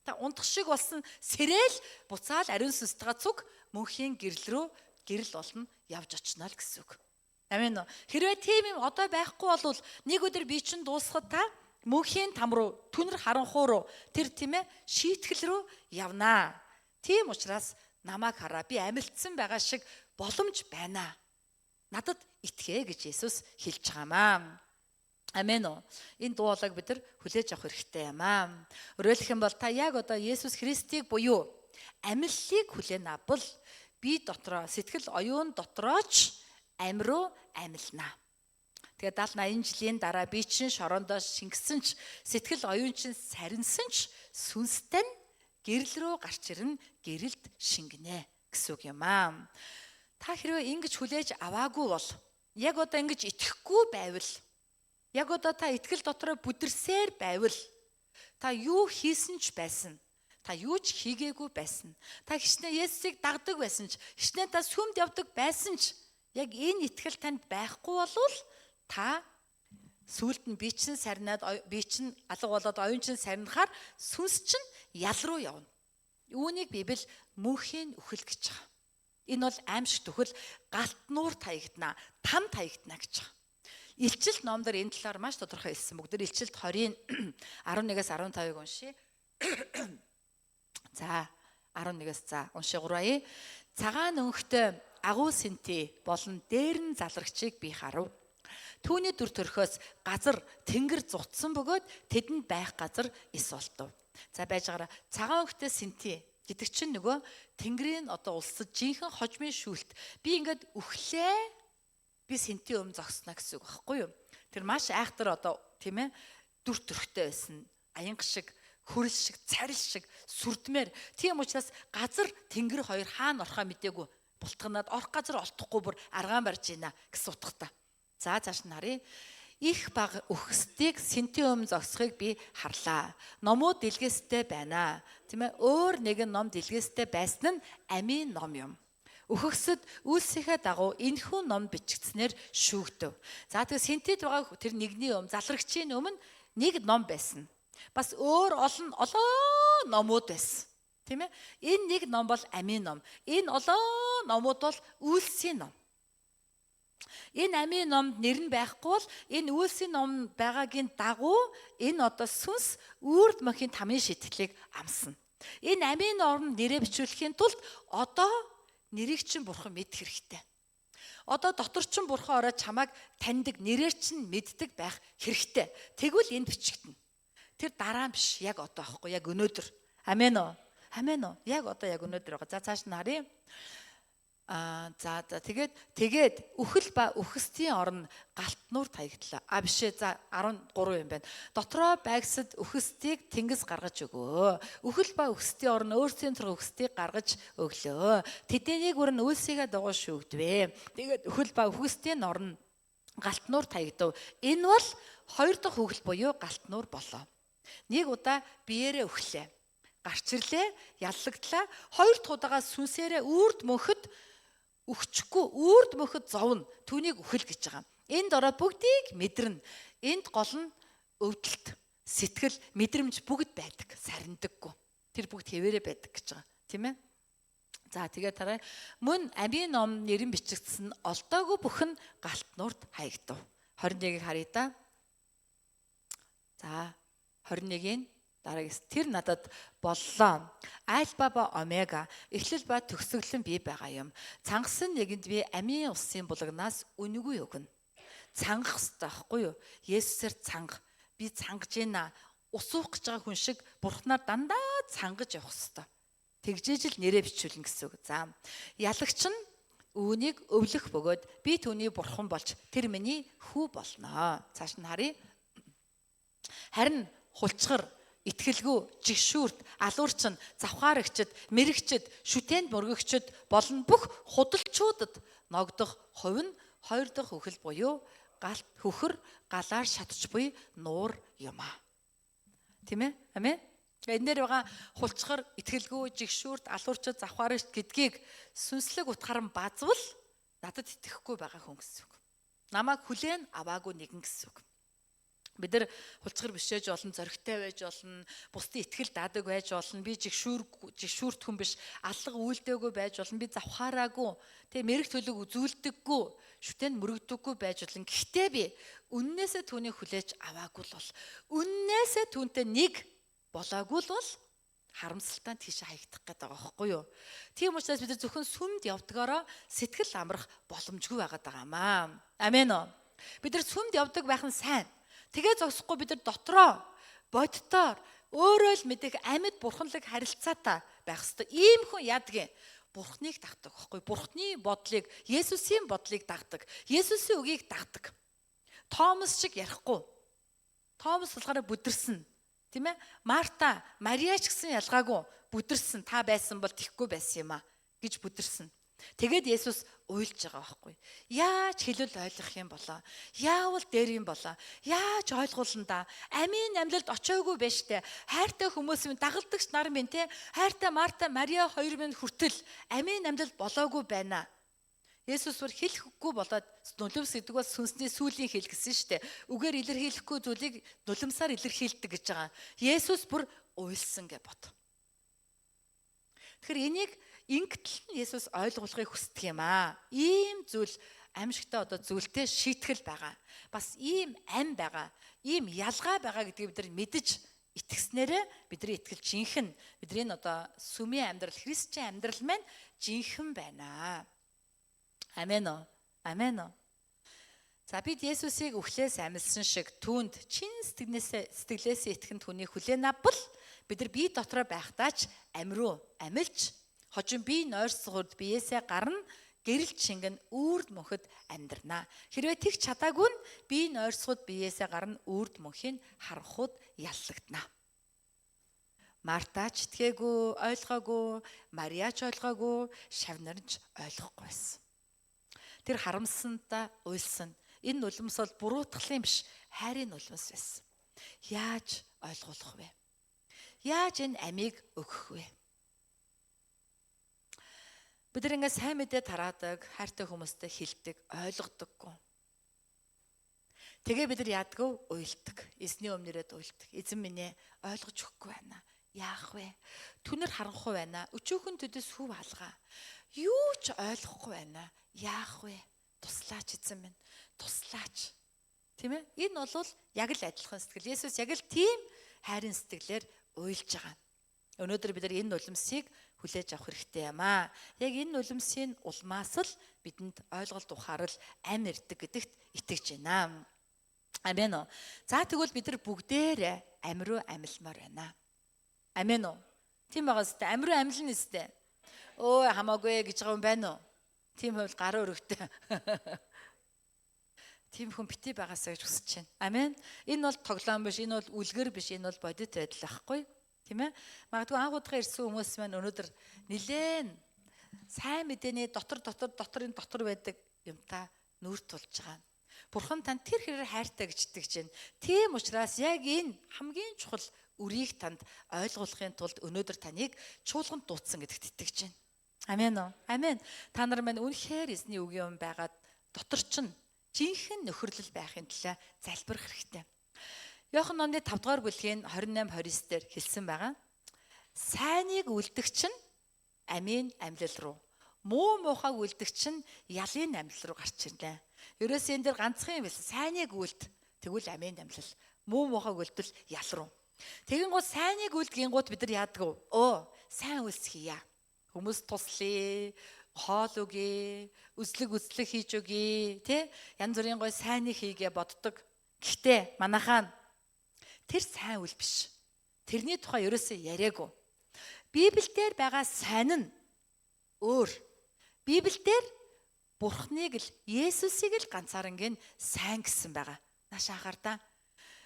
Та унтах шиг болсон сэрэл буцаал ариун сүнстэйгээ цуг мөнхийн гэрэл болно явж очно л гэсэн үг. Амен. Хэрвээ тийм юм одоо байхгүй бол нэг өдөр бие чинь дуусахад та мөнхийн там руу түнэр харанхуй руу тэр тийм ээ шийтгэл рүү явнаа. Тийм учраас намайг хараа би амилтсан байгаа шиг боломж байна. Надад итгэе гэж Есүс хэлж байгаамаа. Амен. Энэ дуулаг бид нар хүлээж авах хэрэгтэй юм аа. Өөрөөр хэлбэл та яг одоо Есүс Христийг буюу амиллыг хүлээн авбал би дотроо сэтгэл оюун дотрооч ам руу амилна. Тэгээд 70-80 жилийн дараа би чинь шорондоо шингэсэн ч сэтгэл оюун чинь сарнсан ч сүнстэй нь гэрэл рүү гарч ирнэ, гэрэлд шингэнэ гэсэн үг юм аа. Та хэрвээ ингэж хүлээж аваагүй бол яг одоо ингэж итгэхгүй байвал яг одоо та итгэл дотроо бүдэрсээр байвал та юу хийсэн ч байсан. Та юу ч хийгээгүй байсан. Та хичнээн Есүсийг дагдаг байсан ч, хичнээн та сүмд явдаг байсан ч яг энэ итгэл танд байхгүй болвол та сүулт нь би чинь сарнаад би чинь алга болоод оюун чинь сарнахаар сүнс чинь ял руу явна. Үүнийг Библи мөнхийн үхэл гэж байгаа. Энэ бол аимшигт үхэл, галт нуур таягдана, там таягдана гэж байгаа. Илчилт номдор энэ талаар маш тодорхой хэлсэн. Бүгд Илчилт 20-ийн 11-ээс 15-ыг уншия. За 11-ээс за уншия 3-ая. Цагаан өнхтэй агуу сэнти болон дээрн залрагчийг би харав. Түүний дүр төрхөөс газар тэнгэр зутсан бөгөөд тэдэнд байх газар эс болтов. За байж байгаараа цагаан өнхтэй сэнти гэдэг чинь нөгөө тэнгэрийн одоо улсад жинхэнэ хожмын шүүлт. Би ингээд өглөө би сэнти зогсноо гэсэн үг байхгүй юу? Тэр маш айхтар одоо тийм ээ дүр төрхтэй байсан. Аянга шиг, хөрөл шиг, царил шиг сүрдмээр. Тийм учраас газар тэнгэр хоёр хаана орохоо мэдээгүй. Бултганаад орох газар олдохгүй бүр аргаан барьж ийна гэсэн утгатай. За цааш нь харъя. Их баг өгсдийг сэнти зогсохыг би харлаа. Номууд дэлгээстэй байна. Тийм ээ өөр нэгэн ном дэлгээстэй байсан нь амийн ном юм. Өгөхсөд үйлсийнхээ дагуу энэхүү ном бичигдснээр шүүгдэв. За тэгээ синтед байгаа тэр нэгний залрагчийн өмнө нэг ном байсан. Бас өөр олон номууд байсан. Тийм ээ? Энэ нэг ном бол амийн ном. Энэ олон номууд бол үйлсийн ном. Энэ амийн номд нэр нь байхгүй бол энэ үйлсийн ном байгаагийн дагуу энэ одоо сүнс үрд мөхийн тамийн шитгэлийг амсна. Энэ амийн номд нэрээ бичүүлэхийн тулд одоо нэрийг чинь бурхан мэдэх хэрэгтэй. Одоо дотор чинь бурхан ороод чамайг таньдаг, нэрээр чинь мэддэг байх хэрэгтэй. Тэгвэл энд бичигдэнэ. Тэр дараа биш, яг одоо аахгүй, яг өнөөдөр. Амен уу? Амен уу? Яг одоо яг өнөөдөр байгаа. За цааш нь харъя. Тэгээд үхэл ба үхсдийн орн галт нуур таягдлаа. Бишээ за 13 юм байна. Дотроо байгсад үхсдийг тэнгис гаргаж өгөө. Үхэл ба үхсдийн орн өөрсдийн турх үхсдийг гаргаж өглөө. Тэднийг бүрэн үйлсийгээ дагуу шүүгдвэ. Тэгээд үхэл ба үхсдийн орн галт нуур таягдав. Энэ бол хоёр дахь үхэл буюу галт нуур болоо. Нэг удаа биеэрээ өглөө. Гарч ирлээ, яллагдлаа. Хоёр дахь удаага сүнсээрээ үрд мөнхөд өгчихгүй үрд мөхөд зовно. Түүнийг үхэл гэж байгаа. Энд ороод бүгдийг мэдэрнэ. Энд гол нь өвдөлт, сэтгэл, мэдрэмж бүгд байдаг. Сарндаггүй. Тэр бүгд хэвээрээ байдаг гэж байгаа. Тийм ээ? За тэгээд тарай. Мөн амийн ном нэрэн бичигдсэн олдоогүй бүхэн галт нурд хаягдав. 21-ийг харъя да. За 21-ийн Дараагийнх тэр надад боллоо. Альфа ба омега, эхлэл ба төгсгөл нь би байгаа юм. Цангасан нэгэнд би амийн усын булгнаас үнэгүй өгнө. Цангах хэрэгтэй байхгүй юу? Есүсээр цанга. Би цангаж байна. Ус уух гэж байгаа хүн шиг бурхнаар дандаа цангаж явах хэрэгтэй. Тэгжээж л нэрээ бичүүлнэ гэсэн үг. За. Ялагч нь үүнийг өвлөх бөгөөд би түүний бурхан болж тэр миний хүү болно. Цааш нь харъя. Харин хулчгар, итгэлгүй, жигшүүрт, алуурчин, завхаарагчд, мэрэгчд, шүтээнд мөргөгчд болон бүх худалчуудад ногдох хувь нь хоёр дахь үхэл буюу галт хөхөр галаар шатч буй нуур юм а. Тийм ээ? Амен. Энэ дээр байгаа хулчгар, итгэлгүй, жигшүүрт, алуурчид, завхаарагч гэдгийг сүнслэг утгаар нь базвал надад итгэхгүй байгаа хүн гэсэн үг. Намайг хүлээн аваагүй нэгэн гэсэн үг. Бид нар хулцгар бишээж болно, зоригтой байж болно, бусдын итгэл даадаг байж болно. Би жигшүүрт хүн биш, аллах үйлдээгүй байж болно. Би завхаараагүй, тэгээ мэрэг төлөг үзүүлдэггүй, шүтэнд мөрөгдөггүй байж болно. Гэхдээ би үннээсээ түүнийг хүлээж аваагүй л бол, үннээсээ түүнтэй нэг болоогүй л бол харамсалтай тийш хаягдах гэдэг байгаа байхгүй юу? Тийм учраас бид нар зөвхөн сүмд явдгаараа сэтгэл амрах боломжгүй байгаад байгаамаа. Амен уу? Бид нар сүмд явдаг байх нь сайн. Тэгээ зогсохгүй бид нар дотроо бодтоор өөрөө л мэдэх амьд бурханлаг харилцаатай байх ёстой. Ийм хүн яадаг юм? Бурхныг дагдаг байхгүй? Бурхны бодлыг, Есүсийн бодлыг дагдаг. Есүсийн үгийг дагдаг. Томас шиг ярихгүй. Томас болохоор бүдэрсэн. Тийм ээ? Марта, Мариач гэсэн ялгаагүй бүдэрсэн. Та байсан бол тэхгүй байсан юм а гэж бүдэрсэн. Тэгээд Есүс уйлж байгаа байхгүй. Яаж хэлвэл ойлгох юм болоо? Яавал дээр юм болоо? Яаж ойлгуулна да? Амийн амьлалд очоогүй байж тээ. Хайртай хүмүүс минь дагалдагч нар минь те. Хайртай Марта, Мариа хоёр минь хүртэл амийн амьлалд болоогүй байна. Есүс бүр хэлэхгүй болоод нулимс гэдэг бол сүнсний сүүлийн хэл гэсэн шүү дээ. Үгээр илэрхийлэхгүй зүйлийг нулимсаар илэрхийлдэг гэж байгаа. Есүс бүр уйлсан гэж бод. Тэгэхээр энийг ингэтэл Есүс ойлгуулахыг хүсдэг юм аа. Ийм зүйл аимшигтай одоо зүйлтэй шийтгэл байгаа. Бас ийм ам байгаа. Ийм ялгаа байгаа гэдгийг бид нар мэдж итгэснээрээ бидний итгэл жинхэнэ. Бидний одоо сүмийн амьдрал, христчийн амьдрал маань жинхэнэ байна. Амен уу? Амен уу? За бид Есүсийг үхлээс амьдсан шиг түүнд чин сэтгэлээсээ итгэн түүнийг хүлээн авбал бид нар бие дотроо байхдаач амь руу амилж хожим бие нойрсоход биеэсээ гарна гэрэл шингэн үрд мөнхөд амьдрнаа. Хэрвээ тэгч чадаагүй нь бие нойрсоход биеэсээ гарна үрд мөнхийн харанхуд яллагдана. Мартач итгээгүй, ойлгоогүй, Мариач ойлгоогүй, шавнарч ойлгохгүй байсан. Тэр харамсантай уйлсан. Энэ нулимс бол буруутгалын биш, хайрын нулимс байсан. Яаж ойлгуулах вэ? Яаж энэ амийг өгөх вэ? Бид нар ингээд сайн мэдээ тараадаг, хайртай хүмүүстэй хэлдэг, ойлгодоггүй. Тэгээ бид нар яадгүй уйлдаг. Эзний өмнөрөөд уйлдаг. Эзэн минь ээ ойлгож өгөхгүй байна. Яах вэ? Түнэр харанхуй байна. Өчөөхөн төдөс хүв алгаа. Юу ч ойлгохгүй байна. Яах вэ? Туслаач эзэн минь. Туслаач. Тийм ээ? Энэ бол яг л адилхан сэтгэл. Есүс яг л тийм хайрын сэтгэлээр уйлж байгаа. Өнөөдөр бид нар энэ нулимсыг хүлээж авах хэрэгтэй юм аа. Яг энэ нулимсийн улмаас л бидэнд ойлголт ухаарал ам ирдэг гэдэгт итгэж байна. Амен уу. За тэгвэл бид нар бүгдээрээ ам руу амилмаар байна. Амен уу. Тийм байгаа сте. Ам руу амилна сте. Өө хамаагүй гэж байгаа юм байна уу? Тийм хувьд гараа өргөтэй. Тийм хүн бити байгаасаа гэж хүсэж байна. Амен. Энэ бол тоглоом биш, энэ бол үлгэр биш, энэ бол бодит байдал байхгүй. Тийм ээ? Магадгүй анхудаа ирсэн хүмүүс маань өнөөдөр нилээн сайн мэдээний дотор байдаг юмтай нүрт тулж байгаа. Бурхан танд тэр хэрээр хайртай гэж итгэж байна. Тийм учраас яг энэ хамгийн чухал үрийг танд ойлгуулахын тулд өнөөдөр таныг чуулганд дуудсан гэдэгт итгэж байна. Амен уу? Амен. Та нар маань үнэхээр эзний үгийн юм байгаад дотор чинь жинхэнэ нөхөрлөл байхын тулд залбирах хэрэгтэй. Иохан номны 5 дугаар бүлгийн 28-29 дээр хэлсэн байгаа. Сайныг үлдэх чинь амийн амьлал руу, муу муухайг үлдэх чинь ялын амьлал руу гарч ирлээ. Ерөөсөө энэ дээр ганцхан юм байсан. Сайныг үлд, тэгвэл амийн амьлал, муу муухайг үлдэл ял руу. Тэгин гол сайныг үлдгийн гут бид нар яадаг вэ? Сайн үйлс хийя. Хүмүүс туслая, хоол өгье, үзлэг хийж өгье, тэ? Янз бүрийн гой сайныг хийгээ боддог. Гэхдээ манайхаа тэр сайн үйл биш. Тэрний тухай ерөөсөө яриаггүй. Библиэлд байгаа сайн нь өөр. Библиэлд Бурхныг л Есүсийг л ганцаарнгийн сайн гэсэн байгаа. Нааш анхаар та.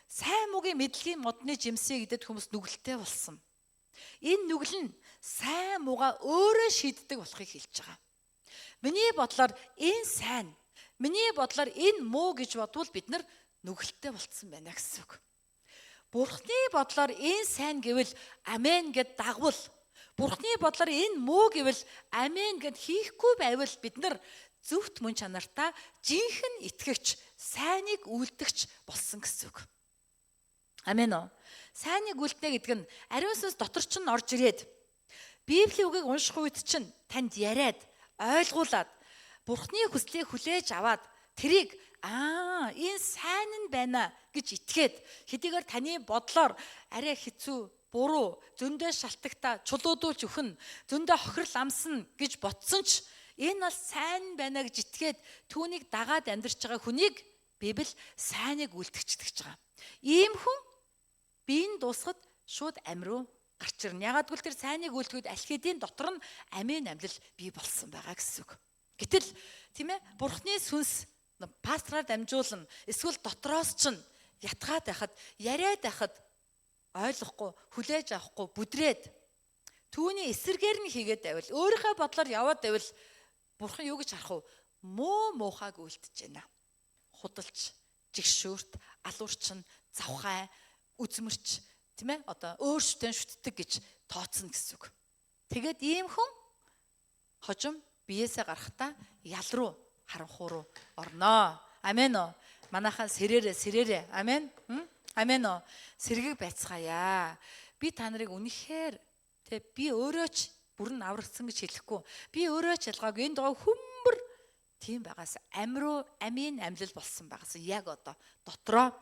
Сайн муугийн мэдлэгийн модны жимсээ гэдэг хүмүүс нүгэлтэй болсон. Энэ нүгэл нь сайн мууга өөрөө шийддэг болохыг хэлж байгаа. Миний бодлоор энэ сайн, миний бодлоор энэ муу гэж бодвол бид нар нүгэлтэй болцсон байна гэсэн үг. Бурхны бодлоор энэ сайн гэвэл амен гэд дагвал, Бурхны бодлоор энэ муу гэвэл амен гэд хийхгүй байвал бид нар зөвхт мөн чанартаа жинхэнэ итгэгч, сайныг үйлдэгч болсон гэсэн үг. Амен уу. Сайныг үлднэ гэдэг нь ариун сүнс дотор ч нь орж ирээд Библийн үгийг унших үед чинь танд яриад, ойлгуулад, Бурхны хүслийг хүлээж аваад тэрийг энэ сайн нь байна гэж итгээд хэдийгээр таны бодлоор арай хэцүү, буруу, зөндөө шалтгатай чулуудуулж өгнө, зөндөө хохирол амсна гэж ботсон ч энэ бол сайн байна гэж итгээд түүнийг дагаад амьдарч байгаа хүнийг Библи сайныг үлдгэждэг гэж байгаа. Ийм хүн биеийн дуусахад шууд амь руу гарч ирнэ. Ягаад гэвэл тэр сайныг үлдэхэд аль хэдийн дотор нь амийн амьлал бий болсон байгаа гэсэн үг. Гэтэл тийм ээ Бурхны сүнс пастраар дамжуулна. Эсвэл дотроос ч ятгаад байхад, яриад байхад ойлгохгүй, хүлээж авахгүй, бүдрээд түүний эсэргээр нь хийгээд байвал, өөрийнхөө бодлоор яваад байвал Бурхан юу гэж харах вэ? Муухайг үлдэж байна. Худалч, жигшүүрт, алуурчин, завхай, үзмэрч, тийм ээ? Одоо өөрсдөө шүтдэг гэж тооцно гэсэн үг. Тэгээд ийм хүн хожим биеэсээ гарахтаа ял руу, харанхуй руу орноо. Амен уу. Манайхаа сэрээрээ. Амен. Амен уу. Сэргийг байцгаая. Би та нарыг үнэхээр би өөрөө ч бүрэн аврагдсан гэж хэлэхгүй. Би өөрөө ч ялгаагүй энэ доо хүмбэр тийм байгаас амийн амьлал болсон байгаас яг одоо дотроо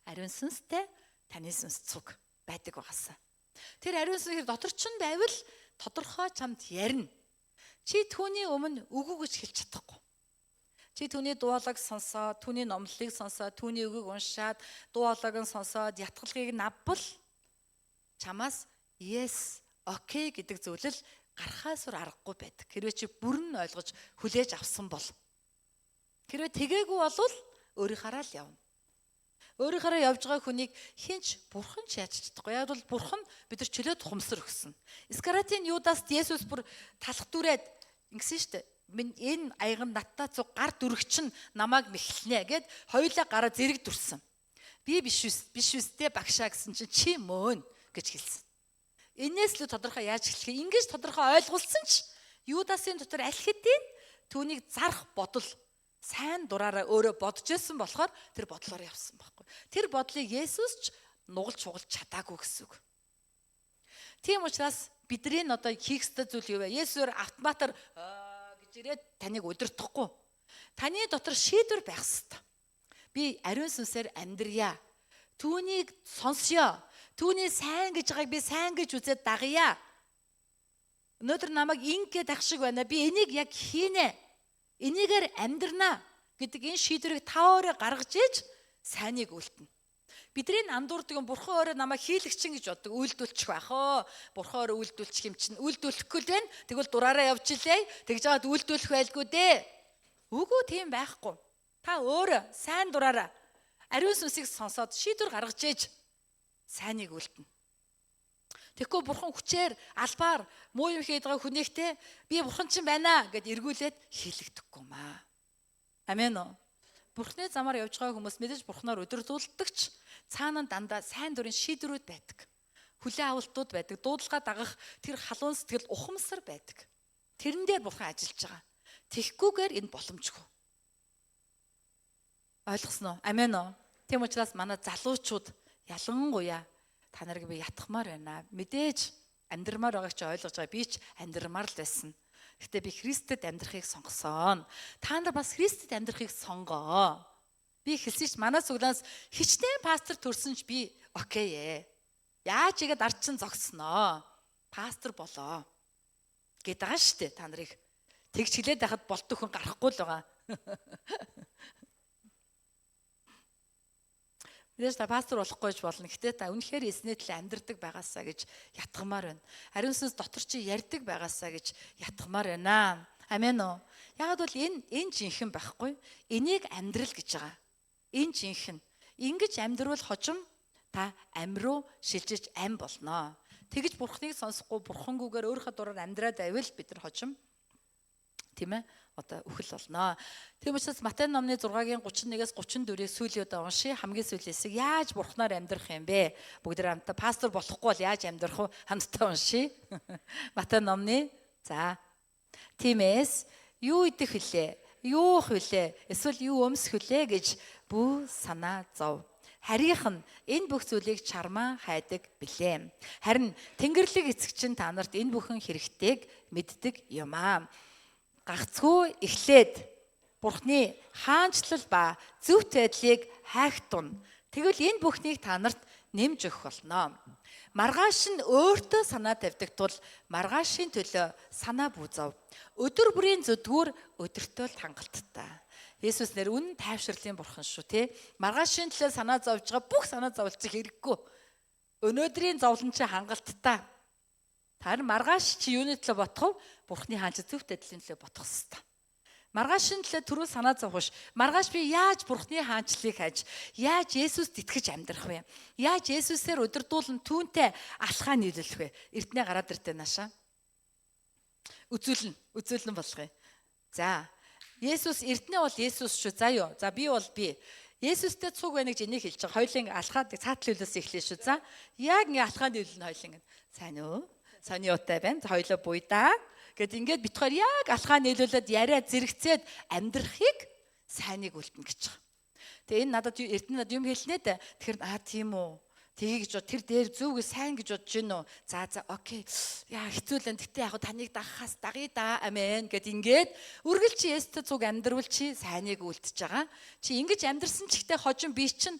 ариун сүнстэй таны сүнс цуг байдаг байгаас. Тэр ариун сүнс дотор ч нь байвал тодорхой чамд ярина. Чи түүний өмнө үгүй гэж хэлж чадахгүй. Чи түүний дуулаг сонсоод, түүний номлолыг сонсоод, түүний үгийг уншаад, дуулаг нь сонсоод, ятгалгийг нь авбал чамаас yes, окей гэдэг зөвлөл гарахаас аргагүй байдаг. Хэрвээ чи бүрэн ойлгож хүлээж авсан бол. Хэрвээ тгээгүү болвол өөрийнхаараа л явна. Өөрийнхаараа явж байгаа хүнийг хинч бурхан ч яаж чадахгүй. Яг бол бурхан бид нар чөлөө тухамсар өгсөн. Искаратийн Юдаст Есүс бүр талах дүрээд ингэсэн шүү дээ. Энэ аяган надтай цуг гар дүрэгч нь намайг мэхлэнэ гэд хоёулаа гараа зэрэг дүрсэн. Би биш үстэй багшаа гэсэн чинь чи мөн гэж хэлсэн. Энээс л тодорхой яаж хэлэх вэ? Ингэж тодорхой ойлгуулсан ч Юдасын дотор аль хэдийн түүнийг зарах бодол сайн дураараа өөрөө бодож байсан болохоор тэр бодлоор явсан байхгүй. Тэр бодлыг Есүс ч нугалж чугалж чадаагүй гэсэн үг. Тийм учраас бидний одоо хийх ёстой зүйл юу вэ? Есүсээр автоматар гэж ирээд таныг удирдахгүй. Таны дотор шийдвэр байх ёстой. Би ариун сүнсээр амьдрья. Түүнийг сонсё. Түүний сайн гэж байгааг би сайн гэж үзээд дагъя. Өнөөдөр намайг ингээд ах шиг байна. Би энийг яг хийнэ. Энийгээр амьдрнаа гэдэг энэ шийдвэрийг та өөрөө гаргаж иж сайныг үлдэнэ. Бидний андуурдаг бурхан өөрөө намайг хийлэгчин гэж боддог. Үйлдүүлчих байх оо. Бурхан өөрөө үйлдүүлчих юм чинь. Үйлдүүлэхгүй л байна. Тэгвэл дураараа явж илээ. Тэгж жаад үйлдүүлэх байлгүй дээ. Үгүй тийм байхгүй. Та өөрөө сайн дураараа ариун сүнсийг сонсоод шийдвэр гаргаж иж сайныг үлдэнэ. Тэгэхгүй бурхан хүчээр албаар муу юм хийдэг хүнийхтэй би бурхан чинь байна гэд эргүүлээд хийлэгдэхгүй маа. Амен уу. Бурханы замаар явж байгаа хүмүүс мэдээж бурханаар удирдуулдагч цаана дандаа сайн дурын шийдвэрүүд байдаг. Хүлээ авалтууд байдаг. Дуудлага дагах тэр халуун сэтгэл ухамсар байдаг. Тэрэн дээр бурхан ажиллаж байгаа. Тэгхгүйгээр энэ боломжгүй. Ойлгосноо? Амен уу. Тийм учраас манай залуучууд ялангуяа та нарыг би ятгахмаар байна. Мэдээж амьдрмаар байгааг чи ойлгож байгаа. Би ч амьдрмаар л байсан. Гэхдээ би Христэд амьдрахыг сонгосон. Та нар бас Христэд амьдрахыг сонгоо. Би хэлсэн чинь манай суглаас хичнээн пастор төрсөн ч би окей ээ. Яаж игээд ард чинь зогсноо. Пастор болоо. Гээд байгаа шүү дээ та нарыг. Тэгж хэлээд байхад болтох хүн гарахгүй л байгаа. Мэдээж та пастор болохгүй ч болно. Гэтэ та үнэхээр эзнээ төлөө амьдрдаг байгаасаа гэж ятгамаар байна. Ариун сүнс дотор чи ярьдаг байгаасаа гэж ятгамаар байна. Амен уу. Ягаад бол энэ жинхэнэ байхгүй. Энийг амьдрал гэж байгаа. Энэ жинхэнэ. Ингиж амьдрал хожим та ам руу шилжиж ам болноо. Тэгж бурхныг сонсохгүй бурхангүйгээр өөрийнхөө дураар амьдраад байвал бид нар хожим тийм ээ одоо үхэл болно. Тийм учраас Матай номны 6-гийн 31-ээс 34-ийг сүүлийн удаа уншия. Хамгийн сүүлээсийг яаж бурхнаар амьдрах юм бэ? Бүгд хамтдаа пастор болохгүй бол яаж амьдрах вэ? Хамтдаа уншия. Матай номны тиймээс юу идэх вүлээ? Юу уух вүлээ? Эсвэл юу өмсөх вүлээ гэж бүү санаа зов. Харийнх нь энэ бүх зүйлийг чармаа хайдаг билээ. Харин Тэнгэрлэг эцэг чинь та нарт энэ бүхэн хэрэгтэйг мэддэг юм аа. Гагцгүй эхлээд Бурхны хаанчлал ба зөвхт байдлыг хайхтун. Тэгвэл энэ бүхнийг та нарт нэмж өгөх болно. Маргааш нь өөртөө санаа тавьдаг тул маргаашийн төлөө санаа бүүзав. Өдөр бүрийн зүдгүүр өдөртөө л хангалттай. Есүс нэр үнэн тайвширлын бурхан шүү те. Маргаашийн төлөө санаа зовж байгаа бүх санаа зовлцох хэрэггүй. Өнөөдрийн зовлон чи хангалттай. Харин маргааш чи юуны төлөө бодох вэ? Бурхны хаанч зөвхт байдлын төлөө бодох хэрэгтэй. Маргаашийн төлөө түрүү санаа зовхош. Маргааш би яаж Бурхны хаанчлалыг хайж, яаж Есүст итгэж амьдрах вэ? Яаж Есүсээр удирдуулан түүнтэй алхаа нийлүүлэх вэ? Эрдэнэ гараад иртээ наашаа. Үзүүлэн болгоё. За, Есүс эрдэнэ бол Есүс шүү. За юу? За би бол би. Есүстэй цуг байна гэж энийг хэлж байгаа. Хоёулын алхаад цаатлуулаас эхлэе шүү. За, яг ингээ алхаа нийлүүлнэ хоёулын. Сайн уу? Сони утай байна. Хоёулаа буйдаа. Гэт ингээд бит хоёр яг алхаа нийлүүлээд яриа зэрэгцээд амьдрахыг сайныг үлдэнэ гэж байгаа. Тэгээ энэ надад эрдэнэ надад юм хэлнэ дээ. Тэгэхээр тийм үү. Тгий гэж бод тэр дээр зүг сайн гэж бодож гин үү. За окей. Яа хэцүү л энэ. Гэтэ яг таныг дагахаас дагъя да. Амен гэд ингээд үргэлж чи Есүстэй цуг амьдрал чи сайныг үлдэж байгаа. Чи ингэж амьдрсан ч ихтэй хожим би чинь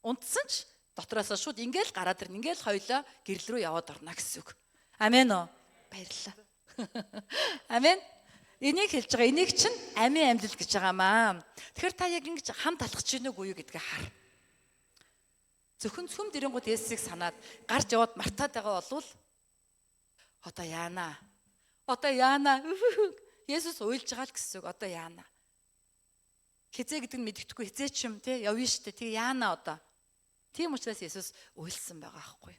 унтсан ч дотроосоо шууд ингээд гараад ирнэ. Ингээд хоёлоо гэрэл рүү яваад орно гэсэн үг. Амен уу. Баярлалаа. Амен. Энийг хэлж байгаа. Энийг чинь амийн амьдлал гэж байгаамаа. Тэгэхээр та яг ингэж хамт алхаж гинэ үгүй юу гэдгээ хар. Зөвхөн сүм дэрэнгууд Есүсийг санаад гарч яваад мартаад байгаа болвол одоо яана. Есүс уйлж байгаа л гэсэн үг. Одоо яана. Хизээ гэдэг нь мэддэхгүй хизээ ч юм те явна штэ. Тэг яана одоо. Тийм учраас Есүс уйлсан байгаа байхгүй.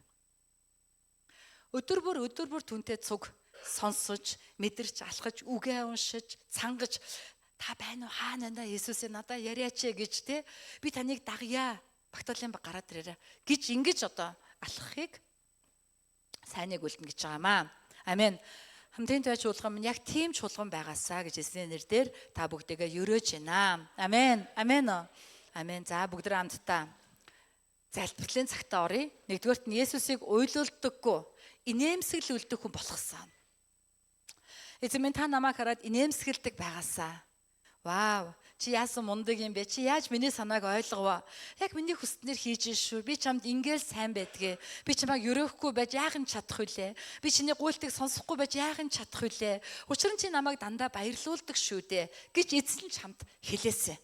Өдөр бүр түнтэй цуг сонсож, мэдэрч, алхаж, үгээ уншиж, цангаж та байна уу хаана байна Есүсээ надаа яриач гэж те би таныг дагъя Багдалын баг гараад ирээрээ гэж ингэж одоо алхахыг сайныг үлдэнэ гэж байгаамаа. Амен. Хамтын төвч чуулган минь яг тийм чуулган байгаасаа гэж эзний нэрээр та бүгдээгээ өрөөж байна. Амен. Амен. Амен. За бүгд хамтдаа залбирлын цагтаа оръё. Нэгдүгээрт нь Есүсийг уйлуулдаггүй, инээмсэглүүлдэг хүн болгосон. Эзэн минь та намайг хараад инээмсэглдэг байгаасаа. Вау, чи яасан мундаг юм бэ? Чи яаж миний санааг ойлгов? Яг миний хүснээр хийж шүү. Би чамд ингээл сайн байдгээ. Би чамайг өрөөхгүй байж яахан чадах вүлээ? Би чиний гуйлтыг сонсохгүй байж яахан чадах вүлээ? Учир нь чи намайг дандаа баярлуулдаг шүү дээ гэж эзэн чамд хэлээсэ.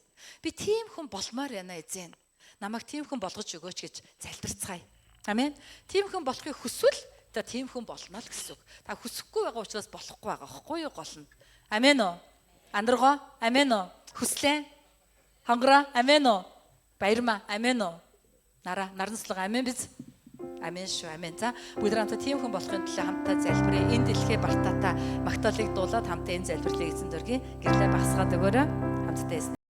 Би тийм хүн болмоор байна эзэн. Намайг тийм хүн болгож өгөөч гэж залбирцгаая. Амен. Тийм хүн болохыг хүсвэл та тийм хүн болно л гэсэн үг. Та хүсэхгүй байгаа учраас болохгүй байгаа байхгүй юу гол нь. Амен уу? Андаргаа? Амен уу? Хүслээ? Хонгороо? Амен уу? Баярмаа? Амен уу? Наранслага амен биз? Амен шүү. Амен. За бүгд хамтдаа тийм хүн болохын төлөө хамтдаа залбирая. Энэ дэлхий бартаата магтаалыг дуулаад хамтдаа энэ залбирлыг эзэн дөргийн гэрлээ багсгаад өгөөрэй. Хамтдаа